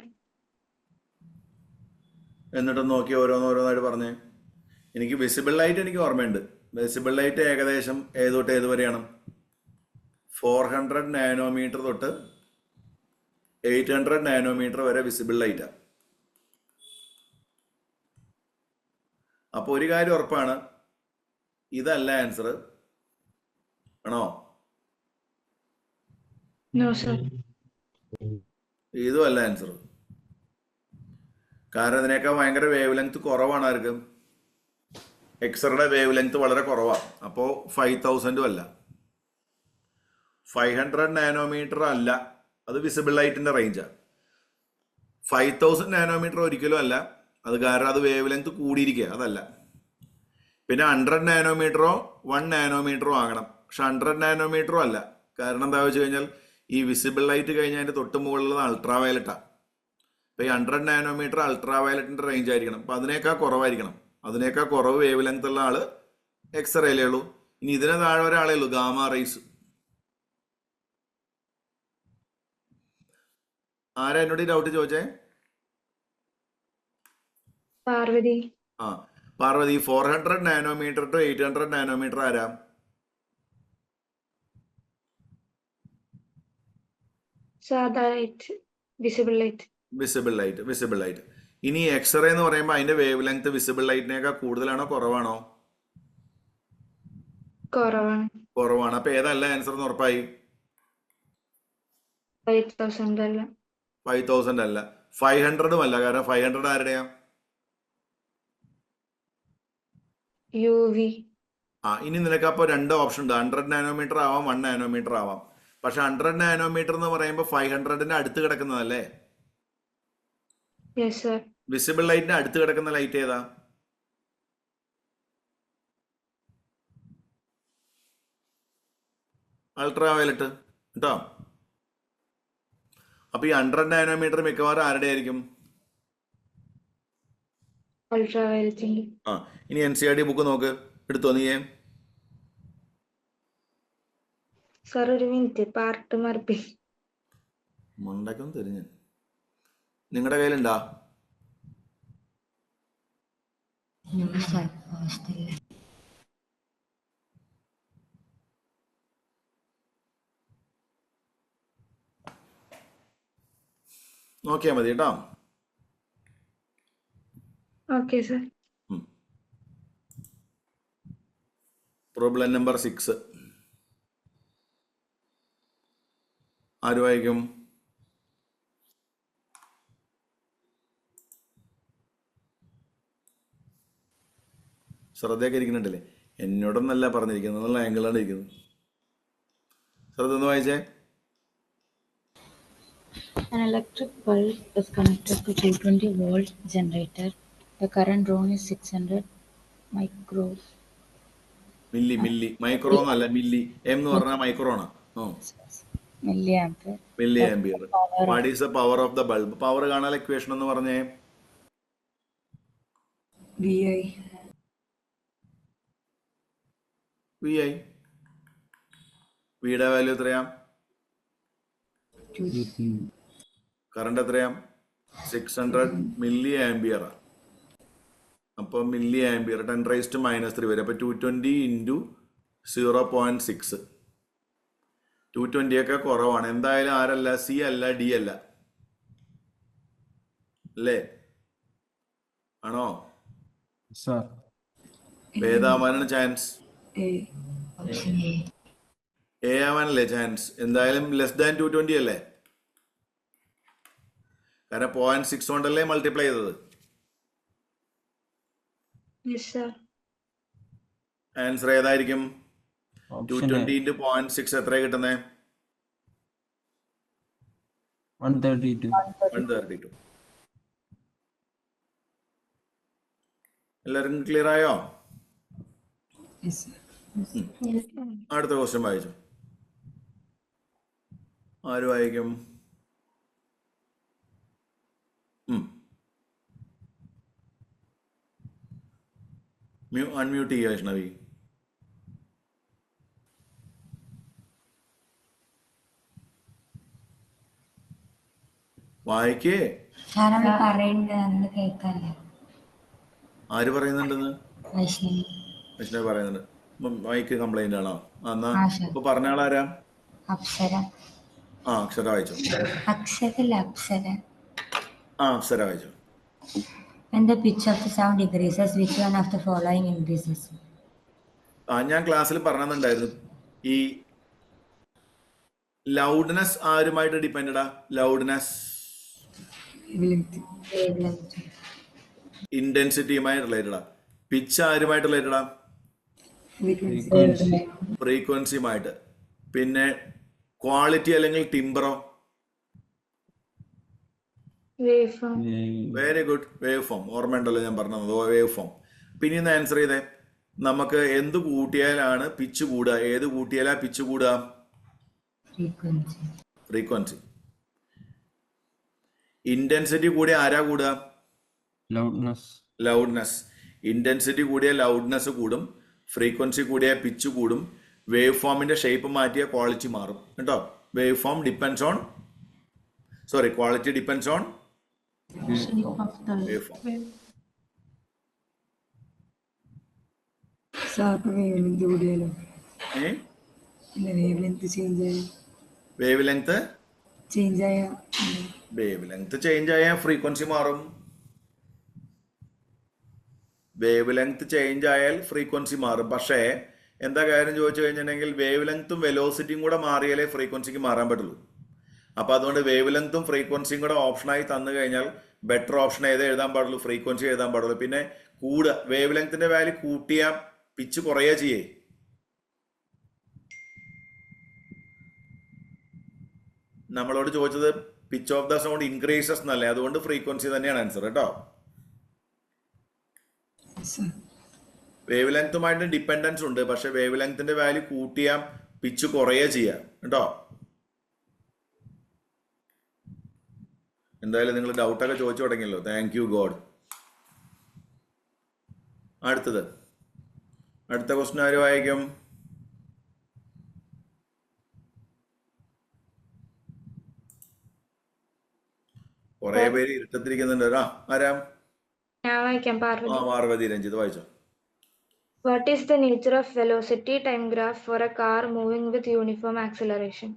എന്നിട്ട് നോക്കി ഓരോന്നോരോന്നായിട്ട് പറഞ്ഞേ. എനിക്ക് വിസിബിൾ ലൈറ്റ് എനിക്ക് ഓർമ്മയുണ്ട്. വിസിബിൾ ലൈറ്റ് ഏകദേശം ഏത് തൊട്ട് ഏത് വരെയാണ്? 400 നാനോമീറ്റർ തൊട്ട് 800 നാനോമീറ്റർ വരെ വിസിബിൾ ലൈറ്റാണ്. അപ്പോൾ ഒരു കാര്യം ഉറപ്പാണ്, ഇതല്ല ആൻസർ. ആണോ? No sir. ഇതും അല്ല ആൻസർ. കാരണം ഇതിനേക്കാൾ ഭയങ്കര വേവ് ലെങ്ത് കുറവാണ്. ആർക്ക്? എക്സറുടെ വേവ് ലെങ്ത് വളരെ കുറവാണ്. അപ്പോൾ 5000 അല്ല, 500 നാനോമീറ്റർ അല്ല. അത് വിസിബിൾ ലൈറ്റിന്റെ റേഞ്ചാണ്. 5000 നാനോമീറ്റർ ഒരിക്കലും അല്ല. അത് കാരണം അത് വേവ് ലെങ്ത് കൂടിയിരിക്കുക, അതല്ല. പിന്നെ 100 നാനോമീറ്ററോ 1 നാനോമീറ്ററോ ആകണം. പക്ഷെ 100 നാനോമീറ്ററോ അല്ല. കാരണം എന്താ വെച്ച് കഴിഞ്ഞാൽ ഈ വിസിബിൾ ലൈറ്റ് കഴിഞ്ഞാൽ അതിന്റെ തൊട്ട് മുകളിലുള്ളത് അൾട്രാ വയലറ്റാണ്. അപ്പൊ ഈ 100 നാനോമീറ്റർ അൾട്രാ വയലറ്റിന്റെ റേഞ്ച് ആയിരിക്കണം. അപ്പൊ അതിനേക്കാൾ കുറവായിരിക്കണം. അതിനേക്കാൾ കുറവ് വേവ് ലെങ്ത് ഉള്ള ആള് എക്സ്റേയിലേ ഉള്ളൂ. ഇനി ഇതിനെ താഴെ ഒരാളേ ഉള്ളൂ, ഗാമ റേസ്. ആരാ എന്നോട് ഈ ഡൗട്ട് ചോദിച്ചേ? പാർവതി. ആ, പാർവതി. 400 നാനോമീറ്റർ ടു 800 നാനോമീറ്റർ ആരാ? സാധാ light, visible light. Visible light. ഇനി എക്സ്റേ എന്ന് പറയുമ്പോൾ അതിന്റെ വേവ് ലെങ്ത് വിസിബിൾ ലൈറ്റിനേക്കാൾ കൂടുതലാണോ കുറവാണോ? കുറവാണ്. കുറവാണ്. അപ്പൊ ഏതല്ല ആൻസർ എന്ന് ഉറപ്പായി? 5000 അല്ല. 5000 അല്ല, 500 അല്ല. കാരണം 500 ആരുടെയാ? UV. ഇനി നിനക്ക് അപ്പോൾ 2 ഓപ്ഷൻ ഉണ്ട്. 100 നാനോമീറ്റർ ആവാം, 1 നാനോമീറ്റർ ആവാം. പക്ഷെ 100 നാനോമീറ്റർ എന്ന് പറയുമ്പോൾ 500ന്റെ അടുത്ത് കിടക്കുന്നതല്ലേ? Yes sir. വിസിബിൾ ലൈറ്റിന് അടുത്ത് കിടക്കുന്ന ലൈറ്റ് ഏതാ? അൾട്രാ വയലറ്റ് കേട്ടോ. അപ്പൊ ഈ 100 നാനോമീറ്റർ മിക്കവാറും ആരുടെ ആയിരിക്കും? അൾട്രാ വയലറ്റിന്റെ. ഇനി NCERT ബുക്ക് നോക്ക്, എടുത്തോ നീയേ. സർ ഒരു മിനിറ്റ്, പാർട്ട് മറപ്പി. മണ്ടക്കൊന്നും തിരിഞ്ഞ്. നിങ്ങളുടെ കയ്യിലുണ്ടാ? നോക്കിയാ മതി കേട്ടോ. Okay sir. പ്രോബ്ലം നമ്പർ 6 ആര് വായിക്കും? ശ്രദ്ധയൊക്കെ ഇരിക്കുന്നുണ്ടല്ലേ? എന്നോടൊന്നല്ല പറഞ്ഞിരിക്കുന്നത്, നല്ല ആംഗിളാണ് ഇരിക്കുന്നത്. ശ്രദ്ധ ഒന്ന് വായിച്ചേ. An electric bulb is connected to 220-volt generator. The current drawn is 600 micro. Milli micro എന്നല്ല, മില്ലി. എം എന്ന് പറഞ്ഞാൽ മൈക്രോണാ. milliampere. Milli ampere. What is the power of the bulb? Power കാണാൻ ഇക്വേഷൻ എന്ന് പറഞ്ഞേ. VI. വിയുടെ വാല്യൂ എത്രയാ? Current എത്രയാ? 600 milli ampere. അപ്പൊ മില്ലി ആംപിയർ 10⁻³ വരെ. അപ്പൊ 220 ഇൻറ്റു 0.6. 220 ഒക്കെ കുറവാണ്. എന്തായാലും ആരല്ല? സി അല്ല, ഡി അല്ല, അല്ലേ? ആണോ? ഏതാവാനാണ് ചാൻസ്? എ ആവാനല്ലേ ചാൻസ്? എന്തായാലും ലെസ് ദാൻ 220 അല്ലേ? കാരണം 0.6 കൊണ്ടല്ലേ മൾട്ടിപ്ലൈ ചെയ്തത്. Yes sir. ആൻസർ ഏതായിരിക്കും? 220 ഇൻറ്റു 0.6 എത്ര കിട്ടുന്നേ? 132. എല്ലാവർക്കും ക്ലിയർ ആയോ? Yes, sir. അടുത്ത ക്വസ്റ്റ്യൻ വായിച്ചു. ആര് വായിക്കും? അൺമ്യൂട്ട് ചെയ്യുക വൈഷ്ണവി. വായിക്കേ. സാർ അവൾ പറയുന്നത് അന്ന് കേൾക്കാല്ലേ? ആര് പറയുന്നുണ്ടെന്ന്? വൈഷ്ണവി. വിഷ്ണു പറയുന്നുണ്ട്. മൈക്ക് കംപ്ലൈന്റ് ആണോ? എന്നാ ആ സാർ. ഇപ്പൊ പറഞ്ഞ ആളാരാ? അപ്സര. ആ അക്ഷര വായിച്ചോ. അക്ഷരല്ല, അപ്സര. ആ അക്ഷര വായിച്ചോ. When the pitch of the sound decreases, which one of the following increases? ഞാൻ ക്ലാസ്സിൽ പറഞ്ഞിട്ടുണ്ടായിരുന്നു. ഈ ലൗഡ്നെസ് ആരുമായിട്ട് ഡിപ്പെൻഡാ? Loudness Wavelength. ഇന്റൻസിറ്റിയുമായി റിലേറ്റഡാ. പിച്ച് ആരുമായിട്ട് റിലേറ്റഡാ? Frequency. ഫ്രീക്വൻസിയുമായിട്ട്. പിന്നെ ക്വാളിറ്റി അല്ലെങ്കിൽ ടിംബറോ? Wave form. Very good. Wave form. ഓർമ്മയുണ്ടല്ലോ ഞാൻ പറഞ്ഞത്, വേവ് ഫോം. പിന്നെ ഇന്ന് ആൻസർ ചെയ്തേ. നമുക്ക് എന്ത് കൂട്ടിയാലാണ് പിച്ച് കൂടുക? ഏത് കൂട്ടിയാലാ പിച്ച് കൂടുക? Frequency. ഫ്രീക്വൻസി. ഇന്റൻസിറ്റി കൂടിയ ആരാ കൂടുക? Loudness. ലൗഡ്നെസ്. ഇന്റൻസിറ്റി കൂടിയ ലൗഡ്നെസ് കൂടും, ഫ്രീക്വൻസി കൂടിയ പിച്ച് കൂടും, വേവ് ഫോമിന്റെ ഷേപ്പ് മാറ്റിയ ക്വാളിറ്റി മാറും കേട്ടോ. Wave form depends on quality depends on wave form. സാർക്ക് വേവ്ലെങ്ത് കൂടിയാലോ? അല്ല, വേവ്ലെങ്ത് ചേഞ്ച് ആയ വേവ് ലെങ്ത് ചേഞ്ച് ആയ ഫ്രീക്വൻസി മാറും. വേവ് ലെങ്ത് ചേഞ്ച് ആയാൽ ഫ്രീക്വൻസി മാറും. പക്ഷേ എന്താ കാര്യം ചോദിച്ചു കഴിഞ്ഞിട്ടുണ്ടെങ്കിൽ വേവ് ലെങ്ത്തും വെലോസിറ്റിയും കൂടെ മാറിയാലേ ഫ്രീക്വൻസിക്ക് മാറാൻ പറ്റുള്ളൂ. അപ്പോൾ അതുകൊണ്ട് വേവ് ലെങ്ത്തും ഫ്രീക്വൻസിയും കൂടെ ഓപ്ഷനായി തന്നു കഴിഞ്ഞാൽ ബെറ്റർ ഓപ്ഷൻ ഏതേ എഴുതാൻ പാടുള്ളൂ? ഫ്രീക്വൻസി എഴുതാൻ പാടുള്ളൂ. പിന്നെ വേവ് ലെങ്ത്തിന്റെ വാല്യൂ കൂട്ടിയ പിച്ച് കുറയുക ചെയ്യേ. നമ്മളോട് ചോദിച്ചത് pitch of the sound increases എന്നല്ലേ, അതുകൊണ്ട് ഫ്രീക്വൻസി തന്നെയാണ് ആൻസർ കേട്ടോ. വേവ് ലെങ്ത്തുമായിട്ട് ഡിപ്പെൻഡൻസ് ഉണ്ട്, പക്ഷെ വേവ് ലെങ്ത്തിന്റെ വാല്യൂ കൂട്ടിയ പിച്ച് കുറയുക ചെയ്യാം കേട്ടോ. എന്തായാലും നിങ്ങൾ ഡൗട്ടൊക്കെ ചോദിച്ചു തുടങ്ങിയല്ലോ. Thank you God. അടുത്ത ക്വസ്റ്റ്യൻ ആര് വായിക്കും? കുറെ പേര് ഇരുട്ടത്തിരിക്കുന്നുണ്ട്. ആരാം? ഞാൻ വായിക്കാം. പാർവതി. രഞ്ജിത്ത് വായിച്ചോ. What is the nature of velocity time graph for a car moving with uniform acceleration?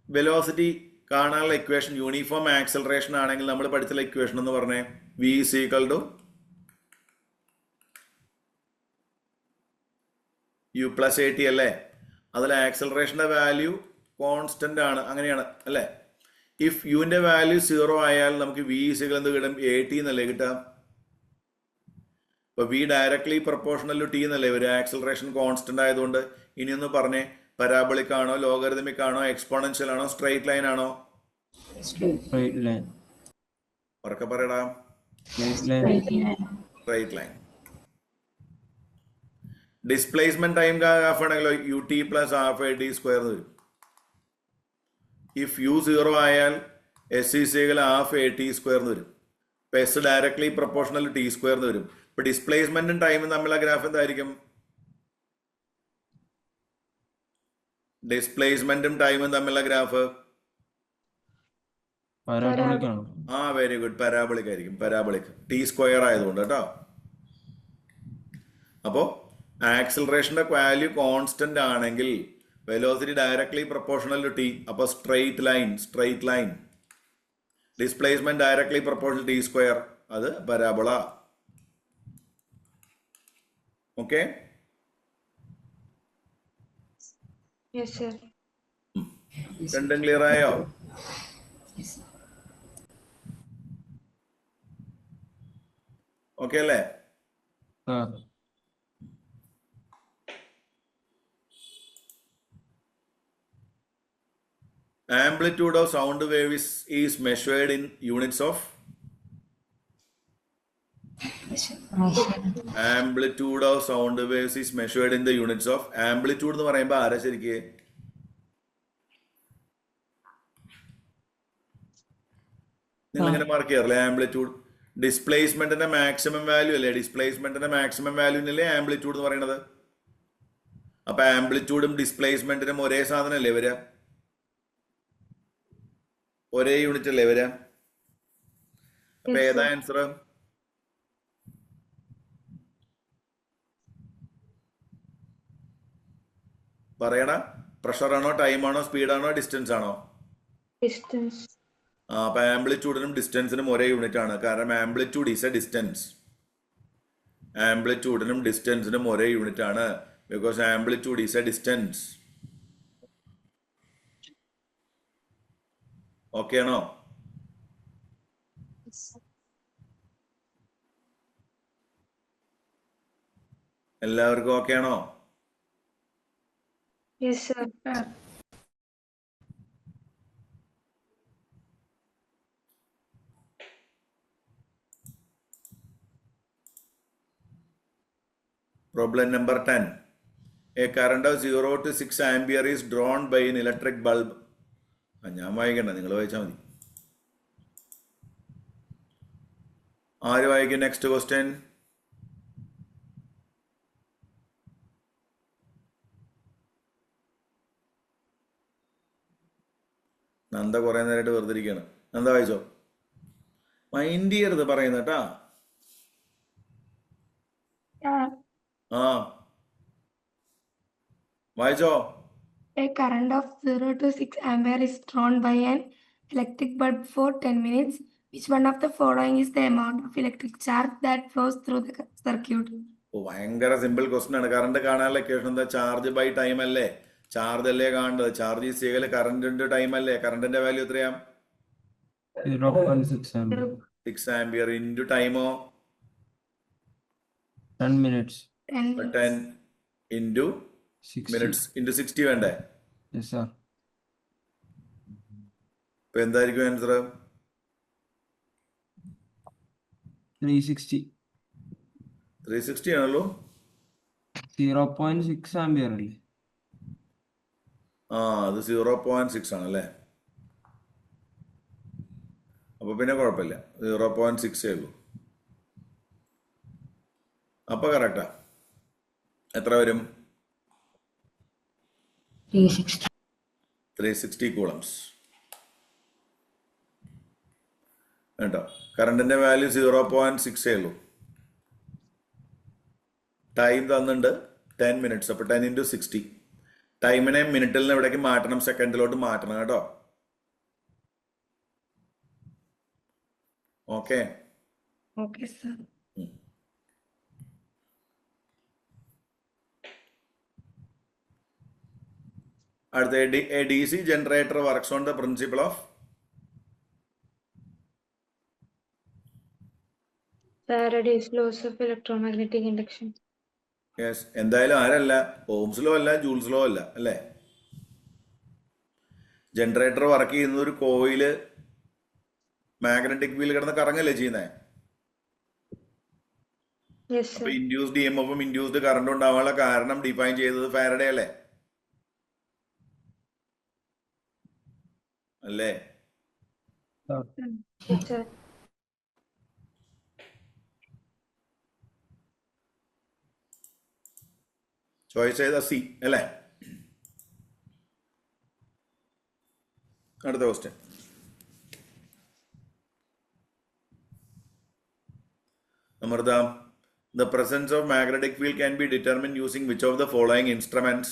Velocity കാണാനുള്ള ഇക്വേഷൻ യൂണിഫോം ആക്സലറേഷൻ ആണെങ്കിൽ നമ്മൾ പഠിച്ചുള്ള ഇക്വേഷൻ എന്ന് പറഞ്ഞേ v is equal to u plus at അല്ലേ? അതിൽ ആക്സലറേഷന്റെ വാല്യൂ കോൺസ്റ്റന്റ് ആണ്, അങ്ങനെയാണ് അല്ലേ? ഇഫ് യുവിന്റെ വാല്യൂ 0 ആയാൽ നമുക്ക് v is equal എന്ത് കിട്ടും? at എന്നല്ലേ കിട്ടാം. ഇപ്പൊ v directly proportional to T എന്നല്ലേ ഒരു ആക്സലറേഷൻ കോൺസ്റ്റന്റ് ആയതുകൊണ്ട്. ഇനിയൊന്ന് പറഞ്ഞേ, പരാബോളിക് ആണോ, ലോഗരിതമിക് ആണോ, എക്സ്പോണൻഷ്യൽ ആണോ, സ്ട്രെയിറ്റ് ലൈൻ ആണോ? Straight line. ഉറക്കെ പറയടാ. Straight line. Displacement time graph ആണെങ്കിലോ U T plus half A T square എന്ന് വരും. ഇഫ് യു 0 ആയാൽ എസ് ഇ സികൾ ഹാഫ് എ ടി സ്ക്വയർ എന്ന് വരും. ഇപ്പൊ S directly proportional T square എന്ന് വരും. ഇപ്പൊ ഡിസ്പ്ലേസ്മെന്റും ടൈമും തമ്മിലുള്ള ഗ്രാഫ് എന്തായിരിക്കും? ഡിസ്പ്ലേസ്മെന്റും ടൈമും തമ്മിലുള്ള ഗ്രാഫ് Parabolic ആണ്. Very good. പരാബോളിക് ആയിരിക്കും. പരാബോളിക് ടി സ്ക്വയർ ആയതുകൊണ്ട് കേട്ടോ. അപ്പോ ആക്സിലറേഷന്റെ വാല്യൂ കോൺസ്റ്റന്റ് ആണെങ്കിൽ velocity directly proportional to T. അപ്പൊ straight line. Displacement directly proportional T square, അത് പരാബോള. ഓക്കെ. Yes, sir. രണ്ടും ക്ലിയർ ആയോ? ഓക്കെ അല്ലേ? Amplitude of sound wave is measured in units of amplitude of sound waves is measured in the units of amplitude എന്ന് പറയുമ്പോൾ ആരാ ശരിക്ക്? നിങ്ങൾ ഇങ്ങനെ മാർക്ക് ചെയ്യാറില്ലേ ആംപ്ലിറ്റ്യൂഡ്? ഡിസ്പ്ലേസ്മെന്റിന്റെ മാക്സിമം വാല്യൂ അല്ലേ? ഡിസ്പ്ലേസ്മെന്റിന്റെ മാക്സിമം വാല്യൂനല്ലേ ആംപ്ലിറ്റ്യൂഡ് എന്ന് പറയുന്നത്. അപ്പൊ ആംപ്ലിറ്റ്യൂഡും ഡിസ്പ്ലേസ്മെന്റിനും ഒരേ സാധനം അല്ലേ വരിക? ഒരേ യൂണിറ്റ് അല്ലേ വരിക? അപ്പൊ Yes, ഏതാ sir. ആൻസർ? പറയടാ. പ്രഷർ ആണോ, ടൈം ആണോ, സ്പീഡ് ആണോ, ഡിസ്റ്റൻസ് ആണോ? Distance. അപ്പൊ ആംപ്ലിറ്റ്യൂഡിനും ഡിസ്റ്റൻസിനും ഒരേ യൂണിറ്റ് ആണ്. കാരണം ആംപ്ലിറ്റ്യൂഡ് ഈസ് എ ഡിസ്റ്റൻസ്. ആംപ്ലിറ്റ്യൂഡിനും ഡിസ്റ്റൻസിനും ഒരേ യൂണിറ്റ് ആണ്. Because amplitude is A distance. Okay ആണോ? എല്ലാവർക്കും ഓക്കെ ആണോ? Yes, sir. Problem number 10. A current of 0 to 6 ampere is drawn by an electric bulb. ഞാൻ വായിക്കണ്ട, നിങ്ങൾ വായിച്ചാൽ മതി. ആര് വായിക്കും? Next question. നന്ദ കുറെ നേരമായിട്ട് വെറുതെ ഇരിക്കുകയാണ്. നന്ദ വായിച്ചോ. മൈൻഡ് ചെയ്യരുത് പറയുന്ന കേട്ടാ. ആ വായിച്ചോ. A current of 0 to 6 ampere is drawn by an electric bulb for 10 minutes. Which one of the following is the amount of electric charge that flows through the circuit? ഭയങ്കര സിമ്പിൾ ക്വസ്റ്റൻ ആണ്. Current കാണാനുള്ള equation എന്താ? Charge by time അല്ലേ? Charge അല്ലേ കാണേണ്ടത്? Charge is equal കറണ്ടിന്റെ time അല്ലേ? കറണ്ടിന്റെ വാല്യൂ എത്രയാ? 0.6 ampere. 6 ആംപിയർ ഇൻറ്റു ടൈമോ 10 minutes. 10 minutes. 10 into 60. Minutes into 60 വേണ്ടേ? Yes, sir. ഇപ്പൊ എന്തായിരിക്കും ആൻസർ? 360. 360 ആണല്ലോ. 0.6 ampere അല്ലേ? അത് 0.6 ആണല്ലേ. അപ്പൊ പിന്നെ കുഴപ്പമില്ല, 0.6 ഉള്ളൂ. അപ്പൊ കറക്റ്റാ. എത്ര വരും? 360 കൂളംസ് കേട്ടോ. കറണ്ടിന്റെ വാല്യൂ 0.6 ഉള്ളൂ. ടൈം തന്നിട്ടുണ്ട് 10 മിനിറ്റ്സ്. അപ്പൊ 10 ഇൻറ്റു 60. ടൈമിനെ മിനിറ്റിൽ നിന്ന് എവിടേക്ക് മാറ്റണം? സെക്കൻഡിലോട്ട് മാറ്റണം കേട്ടോ. ഓക്കെ. Okay, sir. അടുത്ത A D C generator works on the principle of Faraday's laws of electromagnetic induction. Yes. എന്തായാലും ആരല്ല, ഓംസ് ലോ അല്ല, ജൂൾസ് ലോ അല്ല, അല്ലേ? ജനറേറ്റർ വർക്ക് ചെയ്യുന്നത് ഒരു കോയില് മാഗ്നറ്റിക് ഫീൽഡ് കിടന്ന് കറങ്ങല്ലേ ചെയ്യുന്നേ. Yes, അപ്പൊ sir. ഇൻഡ്യൂസ്ഡ് ഇ എം എഫും ഇൻഡ്യൂസ്ഡ് കറണ്ട് ഉണ്ടാവാനുള്ള കാരണം ഡിഫൈൻ ചെയ്തത് ഫാരഡേ അല്ലേ? അല്ലേ? Yes, sir. ചോയ്സ് ചെയ്ത സി അല്ലേ? അടുത്ത question. Amritha, the presence of magnetic field can be determined using which of the following instruments?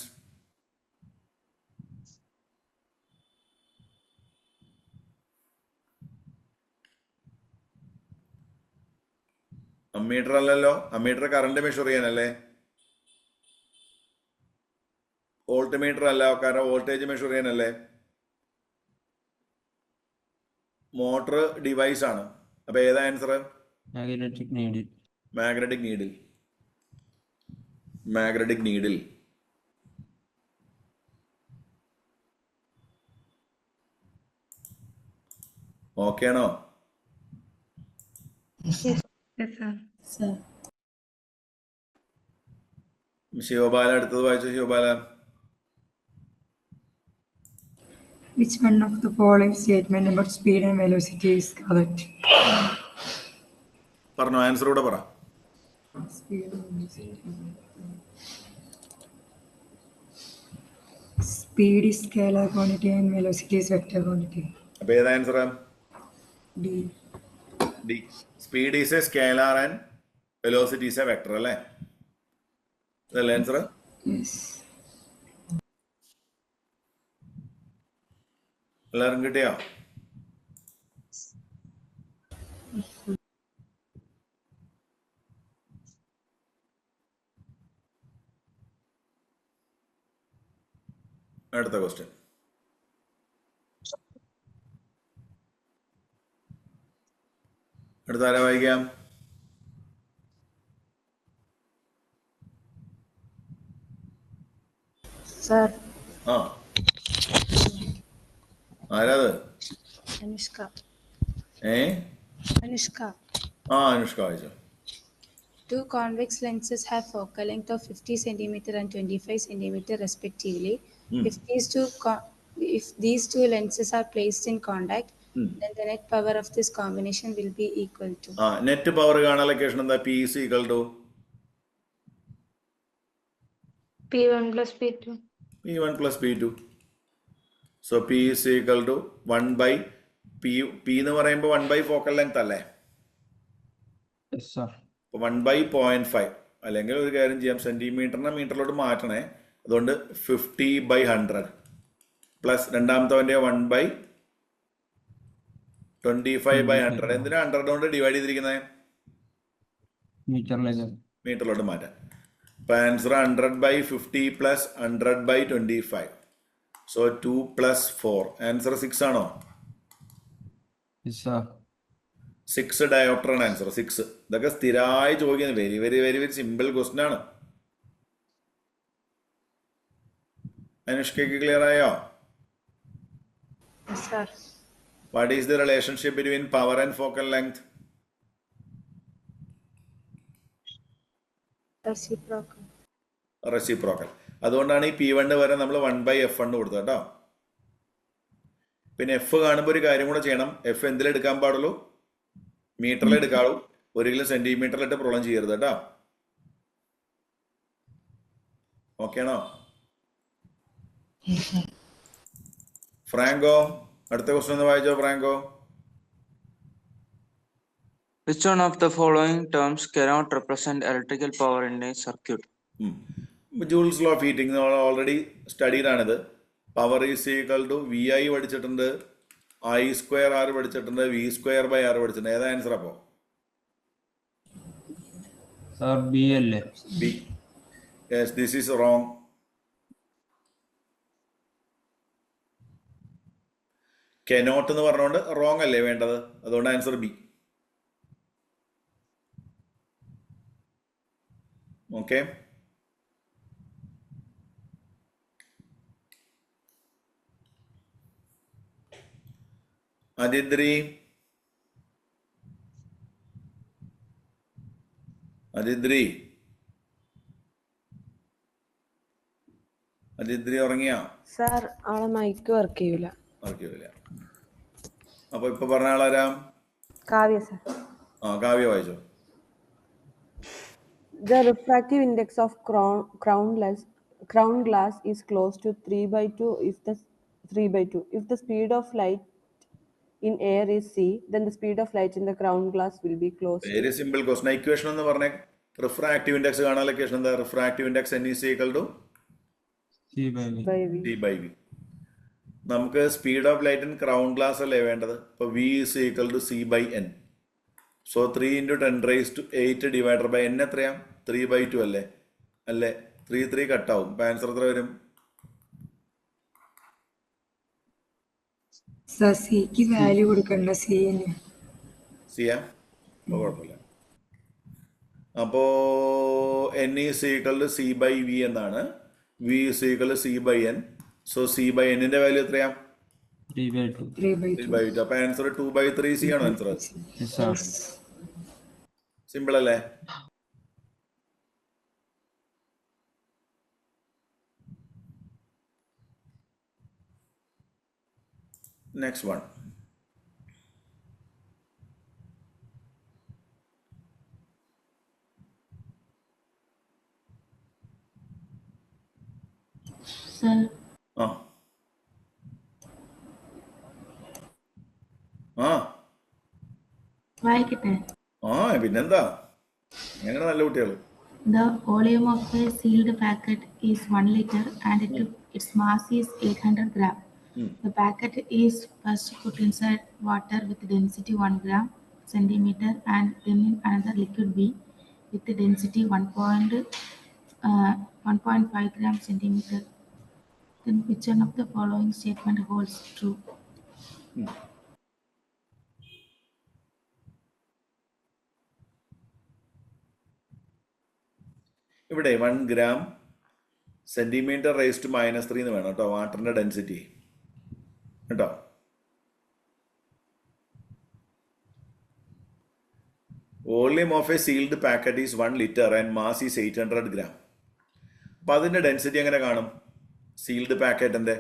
Ammeter അല്ലല്ലോ. അമ്മീറ്റർ കറണ്ട് മെഷർ ചെയ്യാനല്ലേ. വോൾട്ട് മീറ്റർ അല്ല, കാരണം വോൾട്ടേജ് മെഷർ ചെയ്യാനല്ലേ. മോട്ടർ ഡിവൈസ് ആണ്. അപ്പൊ ഏതാ answer? Magnetic needle. Magnetic needle. Magnetic needle. Okay ആണോ? Yes, sir. Sir. Sivabala അടുത്തത് വായിച്ചു. Sivabala. Which one of the following statement about speed and velocity is correct? പറഞ്ഞോ, ആൻസർ കൂടെ പറ. Speed and velocity. Speed is scalar quantity and velocity is vector quantity. അപ്പൊ ഏതാ answer? D. D. Speed is a scalar and velocity is a vector, അല്ലേ? ഇതല്ലേ answer? Yes. എല്ലാവരും കിട്ടിയോ? അടുത്ത ക്വസ്റ്റ്യൻ. അടുത്ത ആരാ വായിക്കാം? Sir, ആ, ആരാത്? Anushka. അനുഷ്ക വായിച്ചോ. Two convex lenses have focal length of 50 cm and 25 cm respectively. If these two lenses are placed in contact, then the net power of this combination will be equal to. Net power കാണാൻ equation എന്താ? P is equal to P1 plus P2. P1 plus P2. So P is equal to 1 by P എന്ന് പറയുമ്പോൾ 1 by focal length അല്ലേ? Yes, sir. 1 by 0.5 അല്ലെങ്കിൽ ഒരു കാര്യം ചെയ്യാം, സെന്റിമീറ്ററിനെ മീറ്ററിലോട്ട് മാറ്റണേ. അതുകൊണ്ട് 50 by 100 പ്ലസ് രണ്ടാമത്തെ 1 by 25 by 100. എന്തിനാ 100 കൊണ്ട് ഡിവൈഡ് ചെയ്തിരിക്കുന്നത്? മീറ്ററിലോട്ട് മാറ്റാം. അപ്പൊ answer 100 by 50 plus 100 by 25. So 2 plus 4. Answer 6 ആണോ? Yes, sir. 6 ഡയോപ്റ്റർ ആണ് ആൻസർ. 6. ഇതൊക്കെ സ്ഥിരമായി ചോദിക്കുന്നത്. Very very very very simple question ആണ്. അനുഷ്കയ്ക്ക് ക്ലിയർ ആയോ? Yes, sir. What is the relationship between power and focal length? Reciprocal. അതുകൊണ്ടാണ് ഈ P1 വരെ നമ്മൾ 1 by F1 കൊടുത്തത് കേട്ടോ. പിന്നെ F കാണുമ്പോൾ ഒരു കാര്യം കൂടെ ചെയ്യണം. F എന്തിലെടുക്കാൻ പാടുള്ളൂ? മീറ്ററിൽ എടുക്കാവൂ. ഒരിക്കലും സെന്റിമീറ്ററിലിട്ട് പ്രോബ്ലം ചെയ്യരുത് കേട്ടോ. ഓക്കെ ആണോ? ഫ്രാങ്കോ, അടുത്ത ക്വസ്റ്റ്യൻ ഒന്ന് വായിച്ചോ Franco. Which one of the following terms cannot represent electrical power in a circuit? Joule's law of heating already studied ആണിത്. Power is equal to VI പഠിച്ചിട്ടുണ്ട്, I²R പഠിച്ചിട്ടുണ്ട്, V²/R പഠിച്ചിട്ടുണ്ട്. ഏതാ ആൻസർ അപ്പോ? Sir, B അല്ലേ? B. Yes, this is wrong. Cannot എന്ന് പറഞ്ഞുകൊണ്ട് wrong അല്ലേ വേണ്ടത്? അതുകൊണ്ട് ആൻസർ B. ഓക്കെ, അതിദ്രി ഉറങ്ങിയാ? സാർ, ആളെ മൈക്ക് വർക്ക് ചെയ്യൂല. അപ്പൊ ഇപ്പൊ പറഞ്ഞ ആളാരാ? കാവ്യ സർ. കാവ്യ വായിച്ചോ. The refractive index of crown glass is close to 3/2 if the speed of light in air is c, then the speed of light in the crown glass will be close to. Very simple question. Equation എന്ന് പറഞ്ഞേ, refractive index കാണാനുള്ള equation എന്താ? Refractive index N is equal to C by V. നമുക്ക് speed of light in crown glass അല്ലേ വേണ്ടത്? അപ്പോൾ V is equal to C by N. So 3 × 10⁸ divided by N എത്രയാ? 3/2 അല്ലേ? 3 കട്ടാവും. അപ്പോൾ ആൻസർ എത്ര വരും? സിക്ക് വാല്യൂ കൊടുക്കണ്ട, സി തന്നെ. സിയാ? അപ്പോൾ കുഴപ്പമില്ല. അപ്പോൾ N is equal to C by V എന്നാണ്. V is equal to C by N. So C by N ന്റെ വാല്യൂ എത്രയാ? 3/2. അപ്പോൾ ആൻസർ 2/3 C ആണോ ആൻസർ? സിമ്പിൾ അല്ലേ? Next one. വായിക്കട്ടെ. പിന്നെന്താ, അങ്ങനെ നല്ല കുട്ടികൾ. The volume of a sealed packet is 1 liter and its mass is 800 gram. The packet is first put inside water with density 1 gram centimeter and then in another liquid B with density 1.5 gram centimeter. Then which one of the following statement holds true? ഇവിടെ 1 gram centimetre raise to -3 എന്ന് വേണം കേട്ടോ, വാട്ടറിന്റെ density കേട്ടോ. Volume of a sealed packet is 1 liter and mass is 800 gram. അപ്പം അതിന്റെ density എങ്ങനെ കാണും? സീൽഡ് പാക്കറ്റിന്റെ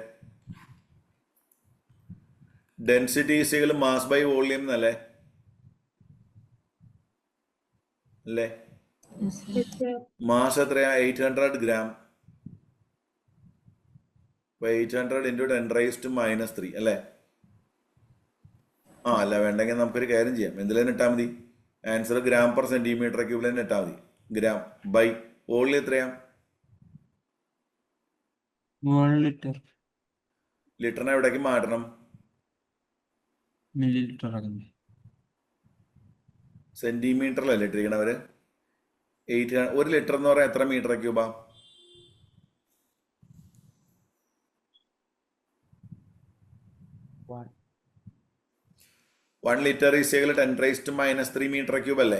density is mass by volume എന്നല്ലേ? അല്ലേ? മാസ് എത്രയാ? 800 gram. 800 into 10⁻³ അല്ലേ? അല്ല, വേണ്ടെങ്കിൽ നമുക്കൊരു കാര്യം ചെയ്യാം. എന്തിലും ഇട്ടാൽ മതി, ആൻസർ ഗ്രാം പെർ സെന്റിമീറ്റർ ക്യൂബിൽ തന്നെ ഇട്ടാൽ മതി. ഗ്രാം ബൈ വോളിയം എത്രയാ? 1 liter. ലിറ്ററിനെ എവിടേക്ക് മാറ്റണം? മില്ലിലിറ്റർ ആകുന്നു. സെന്റിമീറ്ററിലല്ലേ ഇട്ടിരിക്കണവര്? 1 ലിറ്റർ എന്ന് പറയാൻ എത്ര മീറ്റർ ക്യൂബാ? 1 liter is 10⁻³ മീറ്റർ ക്യൂബ് അല്ലേ?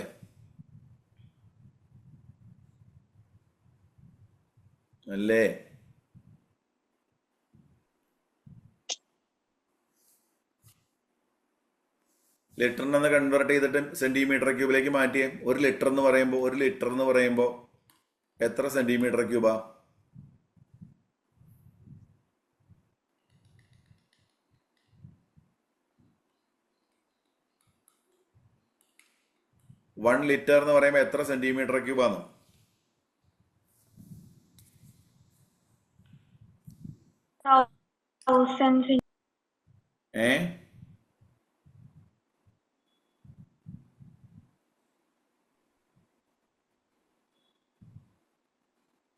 അല്ലേ? ലിറ്ററിനെ കൺവേർട്ട് ചെയ്തിട്ട് സെന്റിമീറ്റർ ക്യൂബിലേക്ക് മാറ്റിയേ. 1 ലിറ്റർ എന്ന് പറയുമ്പോൾ എത്ര സെന്റിമീറ്റർ ക്യൂബാ? 1 ലിറ്റർ എന്ന് പറയുമ്പോൾ എത്ര സെന്റിമീറ്റർ ക്യൂബാണ്?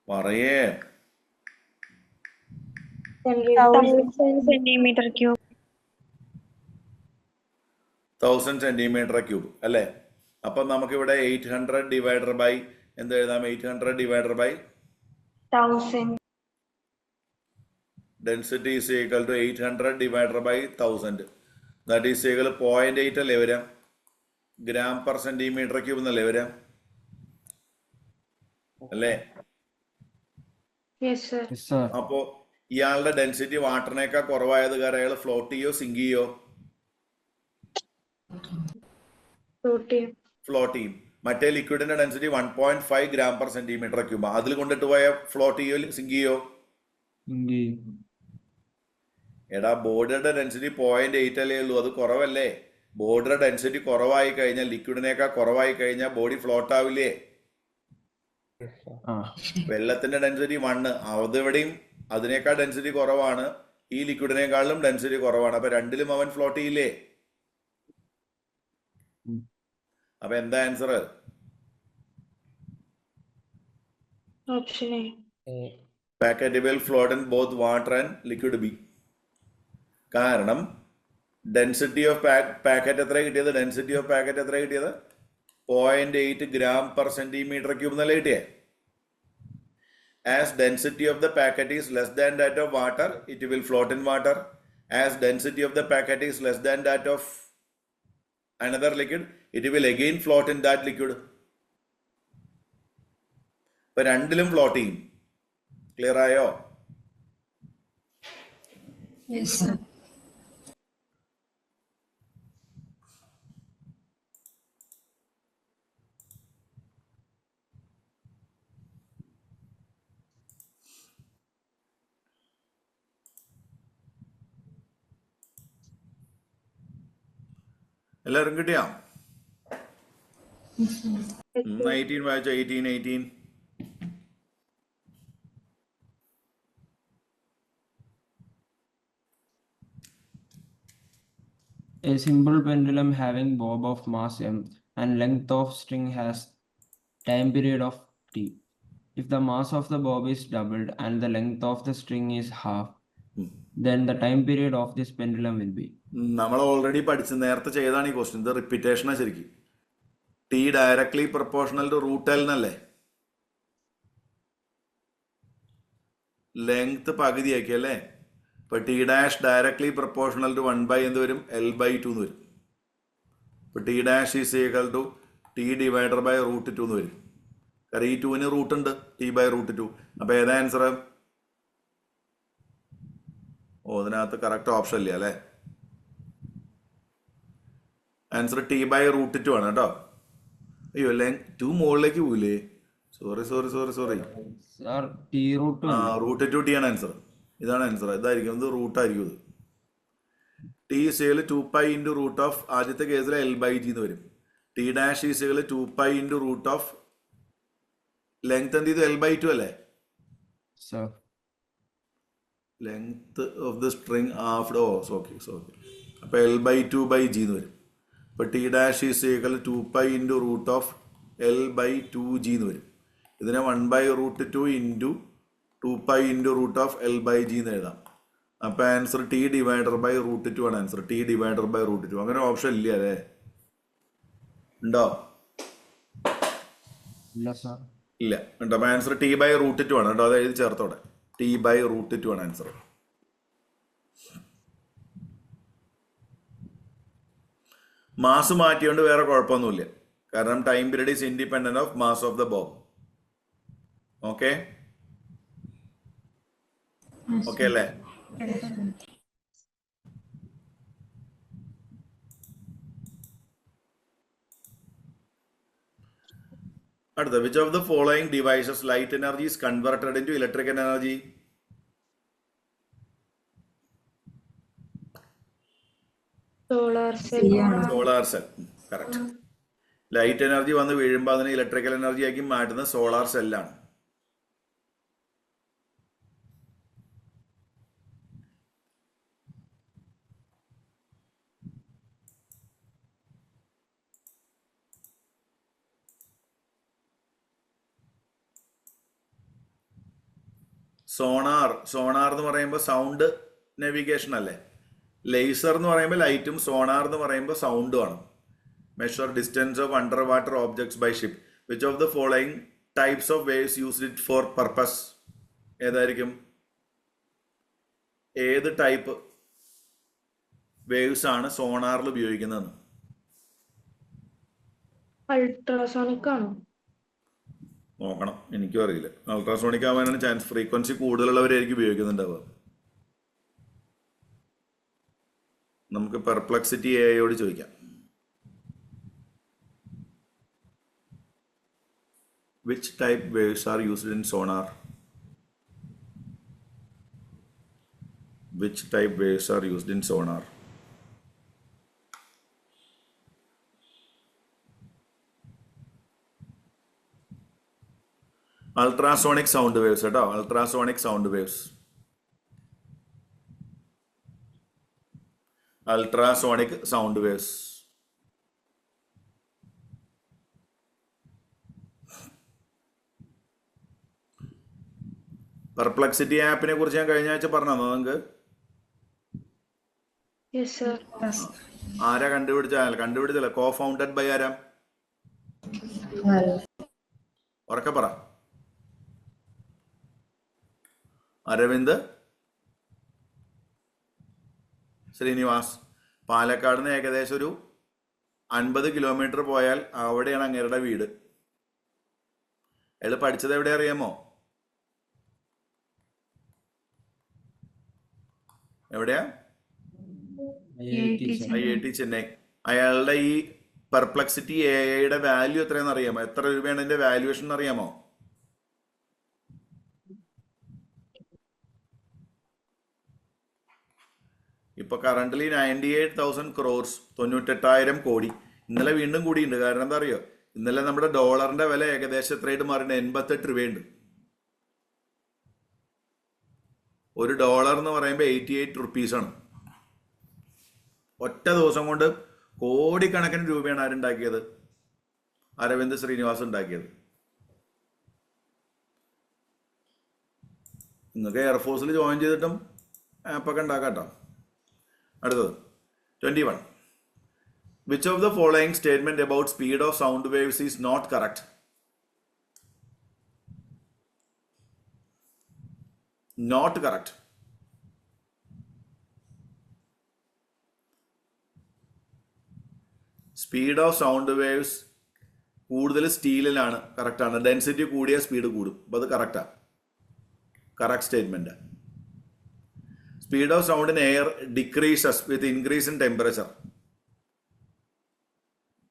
പറയേ. 1000 centimeter cube. 1000 സെന്റിമീറ്റർ ക്യൂബ് അല്ലേ? അപ്പം നമുക്കിവിടെ 800 ഡിവൈഡർ ബൈ എന്ത് എഴുതാം? 800 divided by 1000. Density is equal to 800 divided by 1000. That is equal 0.8 അല്ലേ വരാം? ഗ്രാം പെർ സെന്റിമീറ്റർ ക്യൂബ് എന്നല്ലേ വരാം? അല്ലേ? അപ്പോ ഇയാളുടെ ഡെൻസിറ്റി വാട്ടറിനേക്കാൾ കുറവായത് കാരണം അയാൾ ഫ്ലോട്ട് ചെയ്യോ സിങ്ക് ചെയ്യോ? ഫ്ലോട്ട് ചെയ്യും. മറ്റേ ലിക്വിഡിന്റെ density 1.5 gram per centimetre cube. അതിൽ കൊണ്ടിട്ട് പോയ ഫ്ലോട്ട് ചെയ്യോ സിങ്ക് ചെയ്യോ? എടാ, ബോഡിയുടെ ഡെൻസിറ്റി 0.8 അല്ലേ ഉള്ളൂ, അത് കുറവല്ലേ? ബോഡിയുടെ ഡെൻസിറ്റി കുറവായി കഴിഞ്ഞാൽ, ലിക്വിഡിനേക്കാൾ കുറവായി കഴിഞ്ഞാൽ ബോഡി ഫ്ലോട്ട് ആവില്ലേ? വെള്ളത്തിന്റെ ഡെൻസിറ്റി 1, അതെവിടെയും അതിനേക്കാൾ ഡെൻസിറ്റി കുറവാണ്, ഈ ലിക്വിഡിനേക്കാളും ഡെൻസിറ്റി കുറവാണ്. അപ്പൊ രണ്ടിലും അവൻ ഫ്ലോട്ട് ചെയ്യില്ലേ? അപ്പൊ എന്താ answer? Option A. Packet will float in both water and liquid B. കാരണം ഡെൻസിറ്റി ഓഫ് പാക്കറ്റ് എത്ര കിട്ടിയത്? 0.8 gram per centimeter cube എന്നല്ലേ കിട്ടിയേ? As density of the packet is less than that of water, it will float in water. As density of the packet is less than that of another liquid, it will again float in that liquid. ഇപ്പൊ രണ്ടിലും float ചെയ്യും. Clear ആയോ? എല്ലാവരും കിട്ടിയാ? 18 വായിച്ചോ. 18. A simple pendulum having bob of mass m and length of string has time period of t. If the mass of the bob is doubled and the length of the string is half, then the time period of this pendulum will be. നമ്മൾ already പഠിച്ച് നേരത്തെ ചെയ്താണ് ഈ question. ഇത് റിപ്പീറ്റേഷനാണ് ശരിക്കും. T directly proportional to root L എന്നല്ലേ? Length പകുതിയാക്കി അല്ലേ? ഇപ്പൊ T dash directly proportional to 1 by എന്ത് വരും? L/2 എന്ന് വരും. ഇപ്പൊ T dash is equal to T divided by root 2 എന്ന് വരും. കാരണം ഈ 2ന് റൂട്ട് ഉണ്ട്, T/√2. അപ്പൊ ഏതാ ആൻസർ? അതിനകത്ത് കറക്റ്റ് ഓപ്ഷൻ ഇല്ല അല്ലേ? ആൻസർ T/√2 ആണ് കേട്ടോ. അയ്യോ ലെങ് 2 മുകളിലേക്ക് പോവില്ലേ? സോറി √2 T ആണ് ആൻസർ. ഇതാണ് ആൻസർ. ഇതായിരിക്കും, ഇത് റൂട്ടായിരിക്കും. ഇത് T is equal 2π into root of ആദ്യത്തെ കേസിൽ L/G എന്ന് വരും. T dash is equal 2π into root of length എന്ത് ചെയ്തു? L/2 അല്ലേ? Length of the string after okay. അപ്പൊ L/2/G എന്ന് വരും. അപ്പൊ T dash is equal 2π into root of L/2G എന്ന് വരും. ഇതിനെ 1/√2 into 2π into root of L/G എന്ന് എഴുതാം. അപ്പൊ ആൻസർ T/√2 ആണ് ആൻസർ. T/√2. അങ്ങനെ ഓപ്ഷൻ ഇല്ല അല്ലേ? ഉണ്ടോ? ഇല്ല. ഉണ്ടോ? അപ്പൊ ആൻസർ T/√2 ആണ് കേട്ടോ. അത് എഴുതി ചേർത്തോടെ. T/√2 ആണ് ആൻസർ. മാസ് മാറ്റിയോണ്ട് വേറെ കുഴപ്പമൊന്നുമില്ല. കാരണം time period is independent of mass of the Bob. Okay അല്ലേ? അടുത്ത, which of the following devices light energy is converted into electrical energy? Solar cell. Correct. Light energy വന്ന് വീഴുമ്പോൾ അതിനെ ഇലക്ട്രിക്കൽ എനർജി ആക്കി മാറ്റുന്ന സോളാർ സെല്ലാണ്. സോണാർ എന്ന് പറയുമ്പോൾ sound navigation അല്ലേ? ലേസർ എന്ന് പറയുമ്പോൾ ലൈറ്റും, സോണാർ എന്ന് പറയുമ്പോൾ സൗണ്ടുമാണ്. Measure distance of under water objects by ship. Which of the following types of waves used it for purpose? ഏതായിരിക്കും? ഏത് ടൈപ്പ് വേവ്സ് ആണ് സോണാറിൽ ഉപയോഗിക്കുന്നത്? അൾട്രാസോണിക് ആണോ? നോക്കണം, എനിക്കും അറിയില്ല. അൾട്രാസോണിക് ആവാനാണ് ചാൻസ്. ഫ്രീക്വൻസി കൂടുതലുള്ളവരായിരിക്കും ഉപയോഗിക്കുന്നുണ്ടാവുക. നമുക്ക് പെർപ്ലക്സിറ്റി എയോട് ചോദിക്കാം. Which type waves are used in sonar? Which type waves are used in sonar? Ultrasonic sound waves കേട്ടോ. Ultrasonic sound waves. Ultrasonic sound waves. Perplexity ആപ്പിനെ കുറിച്ച് ഞാൻ കഴിഞ്ഞ ആഴ്ച പറഞ്ഞോ നിങ്ങൾക്ക്? ആരാ കണ്ടുപിടിച്ചല്ല? കോ ഫൗണ്ടഡ് ബൈ ആരാ? ഉറക്കെ പറ. അരവിന്ദ് ശ്രീനിവാസ്. പാലക്കാട് നിന്ന് ഏകദേശം ഒരു 50 കിലോമീറ്റർ പോയാൽ അവിടെയാണ് അങ്ങേരുടെ വീട്. അയാൾ പഠിച്ചത് എവിടെ അറിയാമോ? എവിടെയാ? IIT ചെന്നൈ. അയാളുടെ ഈ പെർപ്ലക്സിറ്റി എയുടെ വാല്യൂ എത്രയാണെന്ന് അറിയാമോ? എത്ര രൂപയാണ് ഇതിന്റെ വാല്യുവേഷൻ അറിയാമോ? ഇപ്പൊ കറന്റ്ലി 98,000 crores, 98,000 കോടി. ഇന്നലെ വീണ്ടും കൂടിയുണ്ട്. കാരണം എന്താ അറിയോ? ഇന്നലെ നമ്മുടെ ഡോളറിന്റെ വില ഏകദേശം എത്രയായിട്ട് മാറിയിട്ട് 88 രൂപയുണ്ട്. $1 എന്ന് പറയുമ്പോൾ 88 rupees ആണ്. ഒറ്റ ദിവസം കൊണ്ട് കോടിക്കണക്കിന് രൂപയാണ് ആരുണ്ടാക്കിയത്? അരവിന്ദ് ശ്രീനിവാസ് ഉണ്ടാക്കിയത്. നിങ്ങൾക്ക് എയർഫോഴ്സിൽ ജോയിൻ ചെയ്തിട്ടും ആപ്പൊക്കെ ഉണ്ടാക്കാം കേട്ടോ. അടുത്തത് 21. Which of the following statement about speed of sound waves is not correct? Not correct. Speed of sound waves കൂടുതൽ സ്റ്റീലിലാണ്, കറക്റ്റാണ്. ഡെൻസിറ്റി കൂടിയ സ്പീഡ് കൂടും, അപ്പോൾ അത് കറക്റ്റാണ്. Correct statement. Speed of sound in air decreases with increase in temperature.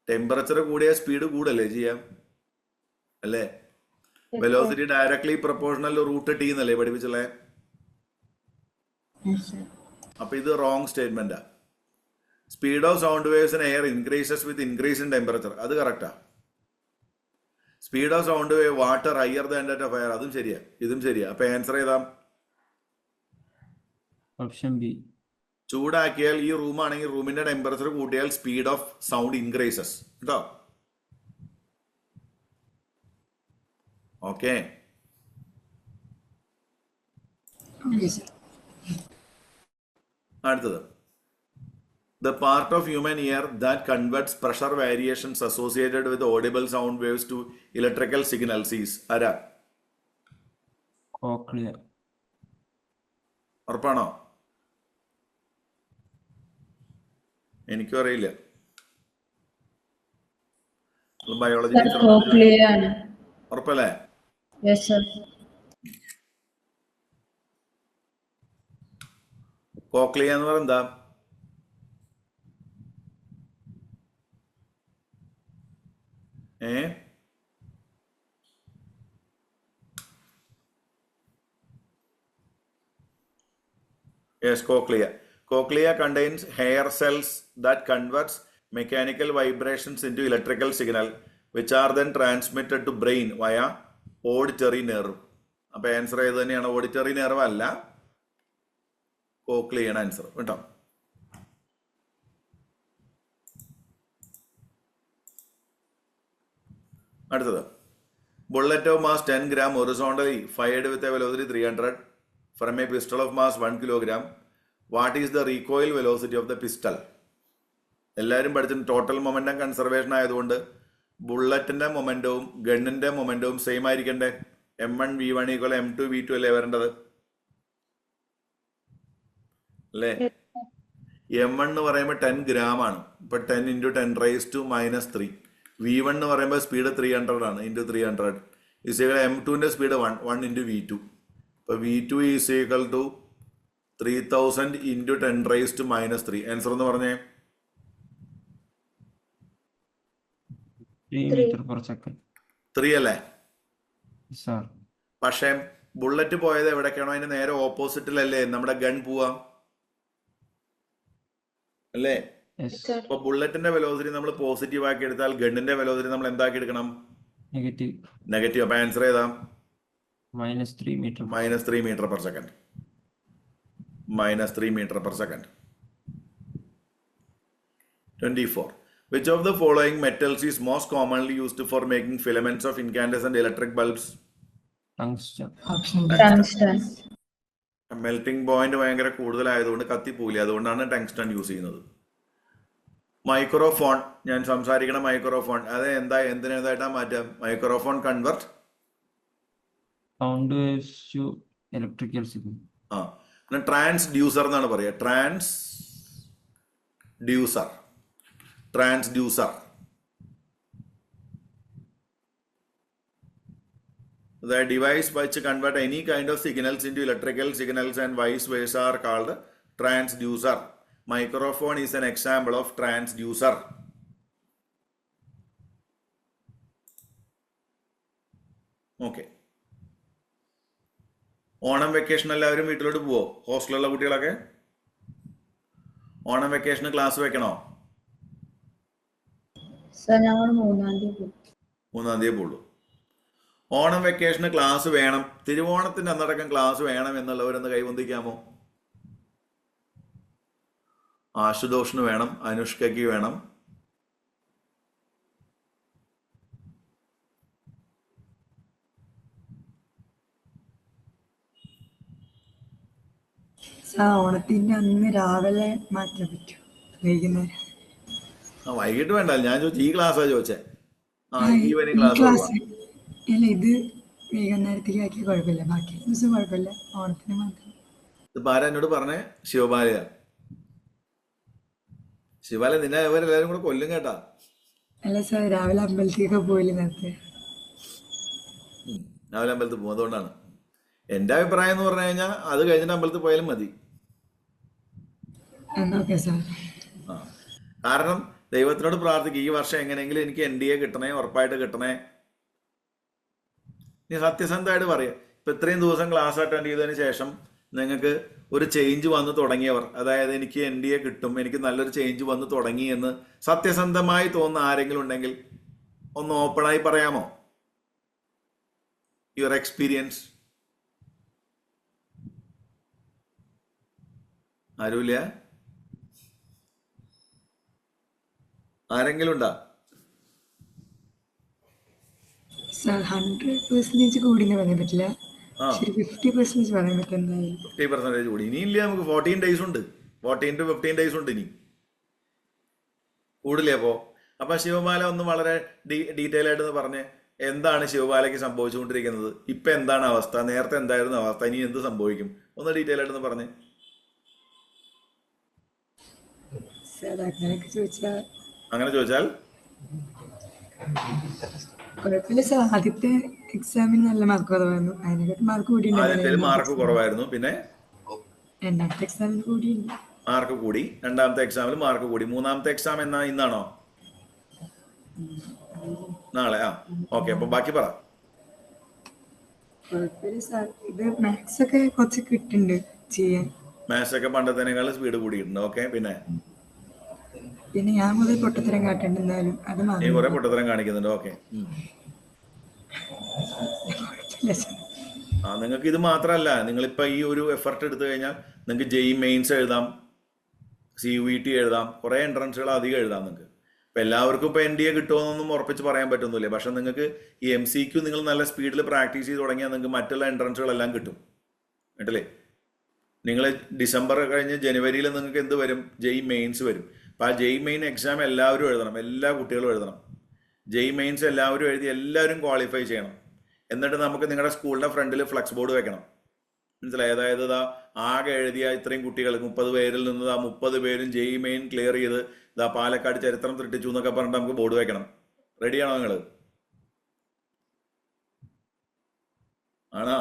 Temperature കൂടിയ speed കൂടല്ലേ ചെയ്യാം, അല്ലേ? Velocity directly proportional root T എന്നല്ലേ പഠിപ്പിച്ചല്ലേ? അപ്പൊ ഇത് റോങ് സ്റ്റേറ്റ്മെന്റാ. Speed of sound waves in air increases with increase in temperature, അത് കറക്റ്റാ. Speed of sound wave water higher than that of air, അതും ശരിയാ, ഇതും ശരിയാ. അപ്പൊ ആൻസർ ഏതാ? Option B. ചൂടാക്കിയാൽ ഈ റൂമാണെങ്കിൽ റൂമിന്റെ ടെമ്പറേച്ചർ കൂട്ടിയാൽ സ്പീഡ് ഓഫ് സൗണ്ട് ഇൻക്രീസസ് കേട്ടോ. ഓക്കെ. അടുത്തത് the part of human ear that converts pressure variations associated with audible sound waves to electrical signals is ara? Cochlea. ഉറപ്പാണോ? എനിക്കും അറിയില്ല. ബയോളജി ഉറപ്പല്ലേ? കോക്ലിയ എന്ന് പറയുന്നത് എന്താ? Yes, cochlea. Cochlea contains hair cells that converts mechanical vibrations into electrical signal, which are then transmitted to brain via auditory nerve. അപ്പൊ answer ഏത് തന്നെയാണ്? ഓഡിറ്ററി നെർവ് അല്ല, കോക്ലിയാണ് ആൻസർ കേട്ടോ. അടുത്തത് bullet of mass 10 gram horizontally fired with a velocity 300 from a pistol of mass 1 kilogram. What is the recoil velocity of the pistol? എല്ലാവരും പഠിച്ചിട്ട് total momentum conservation ആയതുകൊണ്ട് ബുള്ളറ്റിന്റെ മൊമെന്റവും ഗണ്ണിന്റെ മൊമെന്റവും same ആയിരിക്കണ്ടേ? M1 V1 = M2 V2 അല്ലേ വരേണ്ടത്, അല്ലേ? M1 എന്ന് പറയുമ്പോൾ 10 gram ആണ്. ഇപ്പൊ 10 × 10⁻³ V1 എന്ന് പറയുമ്പോൾ സ്പീഡ് 300 ആണ്, ഇൻറ്റു 300 M2ന്റെ സ്പീഡ് 1 × V2. ഇപ്പൊ V2 = 3000 × 10⁻³ ആൻസർ എന്ന് പറഞ്ഞേ 3 meter per second. 3 അല്ലേ? സാർ, പക്ഷേ ബുള്ളറ്റ് പോയത് എവിടേക്കാണോ അതിന് നേരെ ഓപ്പോസിറ്റിലല്ലേ നമ്മുടെ ഗൺ പോവാ, അല്ലേ? അപ്പൊ ബുള്ളറ്റിന്റെ വെലോസിറ്റി നമ്മൾ പോസിറ്റീവ് ആക്കി എടുത്താൽ ഗണ്ണിന്റെ വെലോസിറ്റി നമ്മൾ എന്താക്കി എടുക്കണം? നെഗറ്റീവ്. അപ്പൊ ആൻസർ ഏതാ? -3 meter. -3 meter per second. -3 meter per second. 24. Which of the following metals is most commonly used for making filaments of incandescent electric bulbs? Tungsten. Melting point ഭയങ്കര കൂടുതലായതുകൊണ്ട് കത്തിപ്പോയില്ല, അതുകൊണ്ടാണ് ടങ്സ്റ്റൺ യൂസ് ചെയ്യുന്നത്. Microphone, ഞാൻ സംസാരിക്കണ microphone, അത് എന്തിനേതായിട്ടാ മാറ്റാം? Microphone convert sound waves to electrical signal. Transducer എന്നാണ് പറയുക. Transducer the device which convert any kind of signals into electrical signals and vice versa are called transducer. Microphone is an example of transducer. Okay. Onam vacation എല്ലാവരും വീട്ടിലോട്ട് പോവോ? ഹോസ്റ്റലിലുള്ള കുട്ടികളൊക്കെ ഓണം വെക്കേഷന് class വെക്കണോ? 3-ാം തീയതി പോളൂ. ഓണം വെക്കേഷന് ക്ലാസ് വേണം, തിരുവോണത്തിന്റെ അന്നടക്കം ക്ലാസ് വേണം എന്നുള്ളവരൊന്ന് കൈവന്തിക്കാമോ? ആശുതോഷിന് വേണം, അനുഷ്കയ്ക്ക് വേണം. ഓണത്തിന്റെ അന്ന് രാവിലെ മാറ്റാൻ പറ്റും, വൈകുന്നേരം. വൈകിട്ട് വേണ്ട, ഞാൻ ചോദിച്ചു ഈ ക്ലാസ്സാ ചോദിച്ചേ. ഈവനിങ് ഈ ക്ലാസ് ക്ലാസ് അല്ല, ഇത് വൈകുന്നേരത്തേക്ക് ആക്കിയ കുഴപ്പമില്ല, ബാക്കി ദിവസം കുഴപ്പമില്ല, ഓണത്തിന് മാത്രം. ഇതിപ്പോ ആരാ എന്നോട് പറഞ്ഞേ? ശിവബാലയാ. ശിവബാല, നിന്നെ ഇവരെല്ലാരും കൂടെ കൊല്ലും കേട്ടാ. അല്ല സാർ, രാവിലെ അമ്പലത്തേക്കൊക്കെ പോയില്ല നേരത്തെ. രാവിലെ അമ്പലത്തിൽ പോകും, അതുകൊണ്ടാണ്. എൻ്റെ അഭിപ്രായം എന്ന് പറഞ്ഞു കഴിഞ്ഞാൽ അത് കഴിഞ്ഞിട്ട് അമ്പലത്തിൽ പോയാലും മതി. Okay sir. ആ, കാരണം ദൈവത്തിനോട് പ്രാർത്ഥിക്കും, ഈ വർഷം എങ്ങനെയെങ്കിലും എനിക്ക് NDA കിട്ടണേ, ഉറപ്പായിട്ട് കിട്ടണേ. നീ സത്യസന്ധമായിട്ട് പറയാം. ഇപ്പം ഇത്രയും ദിവസം ക്ലാസ് അറ്റൻഡ് ചെയ്തതിന് ശേഷം നിങ്ങൾക്ക് ഒരു ചേഞ്ച് വന്ന് തുടങ്ങിയവർ, അതായത് എനിക്ക് NDA കിട്ടും, എനിക്ക് നല്ലൊരു ചേഞ്ച് വന്ന് തുടങ്ങി എന്ന് സത്യസന്ധമായി തോന്നുന്ന ആരെങ്കിലും ഉണ്ടെങ്കിൽ ഒന്ന് ഓപ്പണായി പറയാമോ? Your experience. ആരുമില്ല? ആരെങ്കിലും ഉണ്ടാ? സാർ 100% കൂടി എന്ന് പറയാൻ പറ്റില്ല, 50% പറയാൻ പറ്റും. എന്തായാലും 50% കൂടി. ഇനിയില്ല, നമുക്ക് 14 days ഉണ്ട്, 14 to 15 days ഉണ്ട് ഇനി. കൂടില്ലേ? അപ്പൊ ശിവബാല ഒന്ന് വളരെ ഡീറ്റെയിൽ ആയിട്ട് പറഞ്ഞ് എന്താണ് ശിവബാലയ്ക്ക് സംഭവിച്ചുകൊണ്ടിരിക്കുന്നത്, ഇപ്പൊ എന്താണ് അവസ്ഥ, നേരത്തെ എന്തായിരുന്നു അവസ്ഥ, ഇനി എന്ത് സംഭവിക്കും, ഒന്ന് ഡീറ്റെയിൽ ആയിട്ടൊന്ന് പറഞ്ഞ്. അങ്ങനെ ചോദിച്ചാൽ കുഴപ്പമില്ല സാർ. ആദ്യത്തെ എക്സാമിന് നല്ല മാർക്ക് കുറവായിരുന്നു, അതിനെക്കാട്ട് മാർക്ക് കൂടിയുണ്ടായിരുന്നു. മാർക്ക് കുറവായിരുന്നു, പിന്നെ രണ്ടാമത്തെ എക്സാമിന് കൂടിയില്ല, മാർക്ക് കൂടി. രണ്ടാമത്തെ എക്സാമിൽ മാർക്ക് കൂടി. മൂന്നാമത്തെ എക്സാം എന്നാ? ഇന്നാണോ? നാളെ. ഓക്കെ. അപ്പൊ ബാക്കി പറ. കുഴപ്പമില്ല സാർ. ഇത് മാത്സ് ഒക്കെ കുറച്ച് കിട്ടുന്നുണ്ട് ചെയ്യാൻ. മാത്സ് ഒക്കെ പണ്ടത്തേക്കാളും സ്പീഡ് കൂടിയിട്ടുണ്ട്. ഓക്കെ. പിന്നെ ഞാൻ മുതൽ പൊട്ടത്തരം കാട്ടുന്നുണ്ടെന്നാലും അത് നീ കുറെ പൊട്ടത്തരം കാണിക്കുന്നുണ്ട്. ഓക്കെ. നിങ്ങൾക്ക് ഇത് മാത്രമല്ല, നിങ്ങളിപ്പോൾ ഈ ഒരു എഫർട്ട് എടുത്തു കഴിഞ്ഞാൽ നിങ്ങൾക്ക് JEE മെയിൻസ് എഴുതാം, CUET എഴുതാം, കുറേ എൻട്രൻസുകൾ അധികം എഴുതാം നിങ്ങൾക്ക്. ഇപ്പം എല്ലാവർക്കും ഇപ്പോൾ NDA കിട്ടുമെന്നൊന്നും ഉറപ്പിച്ച് പറയാൻ പറ്റുന്നില്ല. പക്ഷെ നിങ്ങൾക്ക് ഈ MCQ നിങ്ങൾ നല്ല സ്പീഡിൽ പ്രാക്ടീസ് ചെയ്ത് തുടങ്ങിയാൽ നിങ്ങൾക്ക് മറ്റുള്ള എൻട്രൻസുകളെല്ലാം കിട്ടും കേട്ടില്ലേ. നിങ്ങൾ ഡിസംബർ കഴിഞ്ഞ് ജനുവരിയിൽ നിങ്ങൾക്ക് എന്ത് വരും? JEE മെയിൻസ് വരും. അപ്പോൾ ആ JEE മെയിൻ എക്സാം എല്ലാവരും എഴുതണം, എല്ലാ കുട്ടികളും എഴുതണം. JEE മെയിൻസ് എല്ലാവരും എഴുതി എല്ലാവരും ക്വാളിഫൈ ചെയ്യണം. എന്നിട്ട് നമുക്ക് നിങ്ങളുടെ സ്കൂളിൻ്റെ ഫ്രണ്ടിൽ ഫ്ലക്സ് ബോർഡ് വെക്കണം, മനസ്സിലായി? അതായത് ഇതാ ആകെ എഴുതിയ ഇത്രയും കുട്ടികൾ 30 പേരിൽ നിന്ന് 30 പേരും JEE മെയിൻ ക്ലിയർ ചെയ്ത് ഇതാ പാലക്കാട് ചരിത്രം സൃഷ്ടിച്ചു എന്നൊക്കെ പറഞ്ഞിട്ട് നമുക്ക് ബോർഡ് വെക്കണം. റെഡിയാണോ നിങ്ങൾ? ആണോ?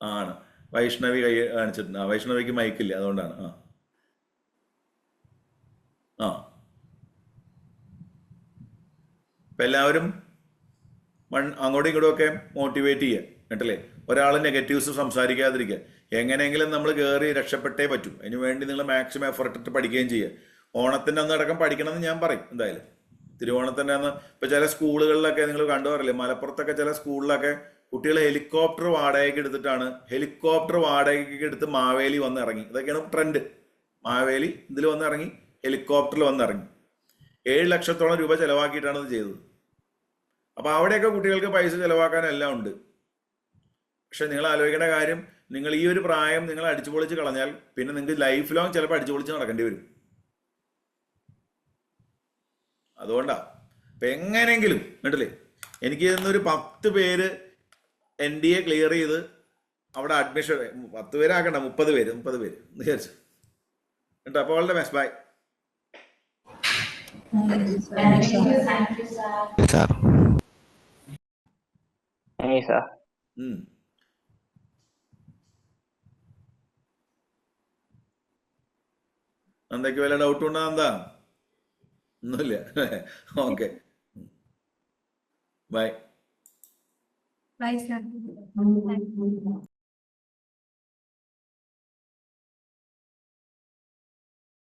ആണ്. വൈഷ്ണവി കൈ കാണിച്ചിട്ടുണ്ട്. വൈഷ്ണവിക്ക് മൈക്കില്ല, അതുകൊണ്ടാണ്. അപ്പം എല്ലാവരും അങ്ങോട്ടും ഇങ്ങോട്ടും ഒക്കെ മോട്ടിവേറ്റ് ചെയ്യുക കേട്ടില്ലേ. ഒരാൾ നെഗറ്റീവ്സ് സംസാരിക്കാതിരിക്കുക. എങ്ങനെയെങ്കിലും നമ്മൾ കയറി രക്ഷപ്പെട്ടേ പറ്റൂ. അതിന് വേണ്ടി നിങ്ങൾ മാക്സിമം എഫർട്ട് ഇട്ട് പഠിക്കുകയും ചെയ്യുക. ഓണത്തിൻ്റെ അന്ന് അടക്കം പഠിക്കണമെന്ന് ഞാൻ പറയും എന്തായാലും. തിരുവോണത്തിൻ്റെ അന്ന് ഇപ്പോൾ ചില സ്കൂളുകളിലൊക്കെ നിങ്ങൾ കണ്ടുപോറില്ലേ, മലപ്പുറത്തൊക്കെ ചില സ്കൂളിലൊക്കെ കുട്ടികൾ ഹെലികോപ്റ്റർ വാടകയ്ക്ക് എടുത്തിട്ട് മാവേലി വന്ന് ഇറങ്ങി. ഇതൊക്കെയാണ് ട്രെൻഡ്. മാവേലി ഇതിൽ വന്ന് ഇറങ്ങി, ഹെലികോപ്റ്ററിൽ വന്ന് ഇറങ്ങി. 7 ലക്ഷത്തോളം രൂപ ചിലവാക്കിയിട്ടാണ് ഇത് ചെയ്തത്. അപ്പോൾ അവിടെയൊക്കെ കുട്ടികൾക്ക് പൈസ ചിലവാക്കാനെല്ലാം ഉണ്ട്. പക്ഷെ നിങ്ങൾ ആലോചിക്കേണ്ട കാര്യം, നിങ്ങൾ ഈ ഒരു പ്രായം നിങ്ങൾ അടിച്ചു പൊളിച്ച് കളഞ്ഞാൽ പിന്നെ നിങ്ങൾക്ക് ലൈഫ് ലോങ് ചിലപ്പോൾ അടിച്ചു പൊളിച്ച് നടക്കേണ്ടി വരും. അതുകൊണ്ടാ ഇപ്പം എങ്ങനെയെങ്കിലും കേട്ടില്ലേ, എനിക്ക് ഇന്നൊരു 10 പേര് NDA ക്ലിയർ ചെയ്ത് അവിടെ അഡ്മിഷൻ, 10 പേരാക്കണ്ട, 30 പേര് വിചാരിച്ചു കേട്ടോ. അപ്പോൾ വളരെ ബെസ്റ്റ്. ബൈ. എന്തൊക്കെ വല്ല ഡൗട്ട് ഉണ്ടോ? എന്താ? ഒന്നുമില്ല. ഓക്കെ. ബൈ. Bye, sir.